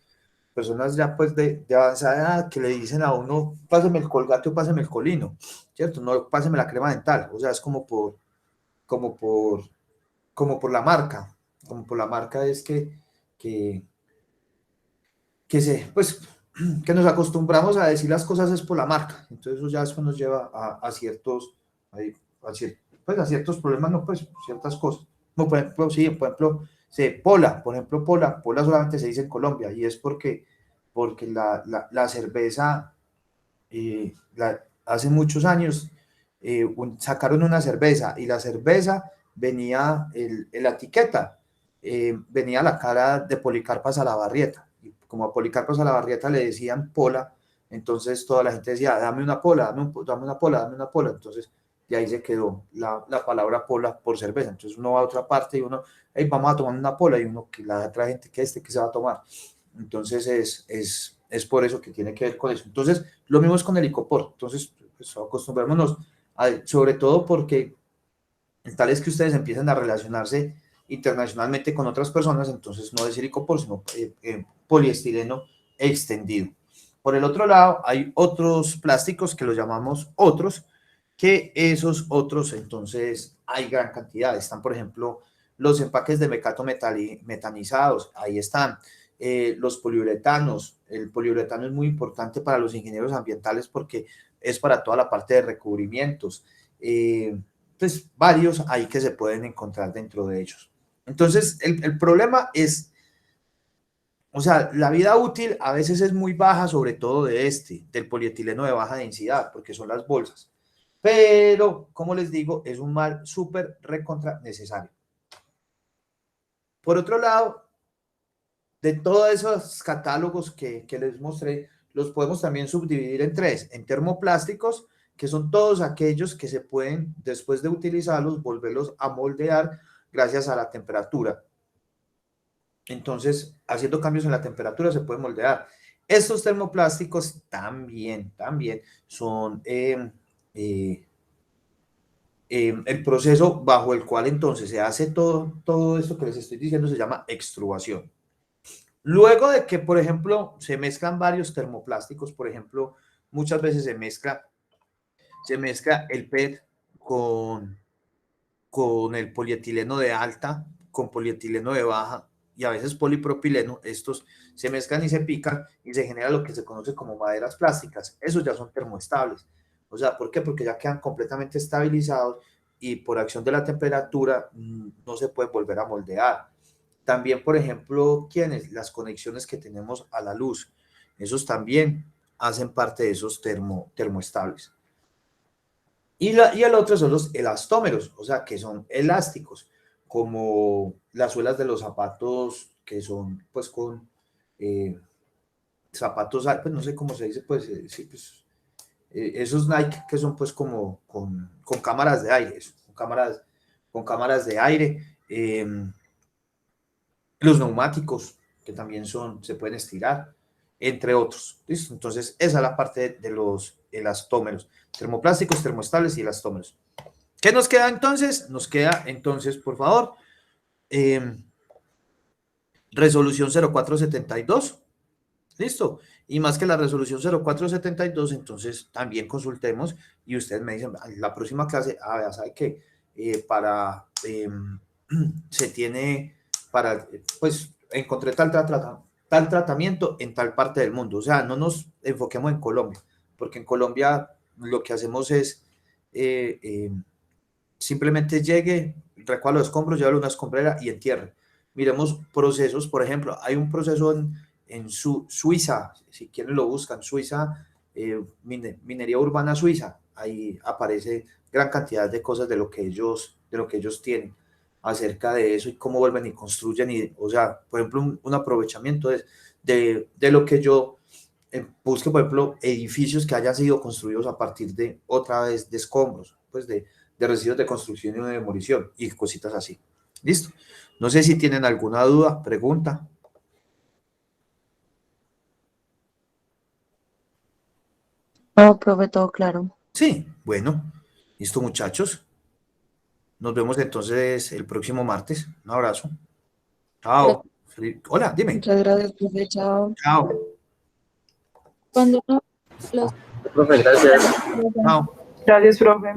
personas ya pues de avanzada edad que le dicen a uno, páseme el Colgate o páseme el Colino, ¿cierto? No páseme la crema dental, o sea, es como por la marca, como por la marca es que que nos acostumbramos a decir las cosas es por la marca, entonces eso ya después nos lleva a ciertos problemas, no pues ciertas cosas, como por ejemplo, Pola solamente se dice en Colombia y es porque la cerveza, hace muchos años sacaron una cerveza y la cerveza venía en la etiqueta, venía la cara de Policarpa Salabarrieta, y como a Policarpa Salabarrieta le decían Pola, entonces toda la gente decía, dame una Pola, dame una Pola, entonces de ahí se quedó la palabra Pola por cerveza. Entonces uno va a otra parte y uno, hey, vamos a tomar una Pola, y uno, que la otra gente, que se va a tomar. Entonces es por eso que tiene que ver con eso. Entonces lo mismo es con el licopor. Entonces pues, acostumbrémonos, sobre todo porque tal es que ustedes empiezan a relacionarse internacionalmente con otras personas, entonces no decir licopor, sino poliestireno extendido. Por el otro lado, hay otros plásticos que los llamamos otros, que esos otros, entonces, hay gran cantidad. Están, por ejemplo, los empaques de mecato metanizados, ahí están. Los poliuretanos, el poliuretano es muy importante para los ingenieros ambientales porque es para toda la parte de recubrimientos. Pues varios ahí que se pueden encontrar dentro de ellos. Entonces, el problema es, o sea, la vida útil a veces es muy baja, sobre todo del polietileno de baja densidad, porque son las bolsas. Pero, como les digo, es un mal súper recontra necesario. Por otro lado, de todos esos catálogos que les mostré, los podemos también subdividir en tres, en termoplásticos, que son todos aquellos que se pueden, después de utilizarlos, volverlos a moldear gracias a la temperatura. Entonces, haciendo cambios en la temperatura se puede moldear. Estos termoplásticos también son el proceso bajo el cual entonces se hace todo esto que les estoy diciendo, se llama extrusión. Luego de que, por ejemplo, se mezclan varios termoplásticos, por ejemplo, muchas veces se mezcla el PET con el polietileno de alta, con polietileno de baja y a veces polipropileno. Estos se mezclan y se pican y se genera lo que se conoce como maderas plásticas. Esos ya son termoestables. O sea, ¿por qué? Porque ya quedan completamente estabilizados y por acción de la temperatura no se puede volver a moldear. También, por ejemplo, las conexiones que tenemos a la luz, esos también hacen parte de esos termoestables. Y el otro son los elastómeros, o sea, que son elásticos, como las suelas de los zapatos, que son pues con zapatos, pues no sé cómo se dice, pues sí, pues esos Nike que son pues como con cámaras de aire, con cámaras de aire, los neumáticos que también se pueden estirar, entre otros. ¿Listo? Entonces esa es la parte de los elastómeros, termoplásticos, termoestables y elastómeros. ¿Qué nos queda entonces? Nos queda entonces, por favor, resolución 0472. ¿Listo? Y más que la resolución 0472, entonces también consultemos y ustedes me dicen, la próxima clase, ya sabe que se tiene para, pues, encontré tal tratamiento en tal parte del mundo. O sea, no nos enfoquemos en Colombia, porque en Colombia lo que hacemos es simplemente llegue, recoja los escombros, llévalo a una escombrera y entierre. Miremos procesos, por ejemplo, hay un proceso en Suiza, si quieren lo buscan, Suiza, minería urbana suiza, ahí aparece gran cantidad de cosas de lo que ellos tienen acerca de eso y cómo vuelven y construyen, o sea, por ejemplo, un aprovechamiento de lo que yo busque, por ejemplo, edificios que hayan sido construidos a partir de, otra vez, de escombros, pues de residuos de construcción y de demolición y cositas así. ¿Listo? No sé si tienen alguna duda, pregunta. No, profe, todo claro. Sí, bueno. Listo, muchachos. Nos vemos entonces el próximo martes. Un abrazo. Chao. Hola, dime. Muchas gracias, profe. Chao. Chao. Cuando no, los... Profe, gracias. Chao. Gracias, profe.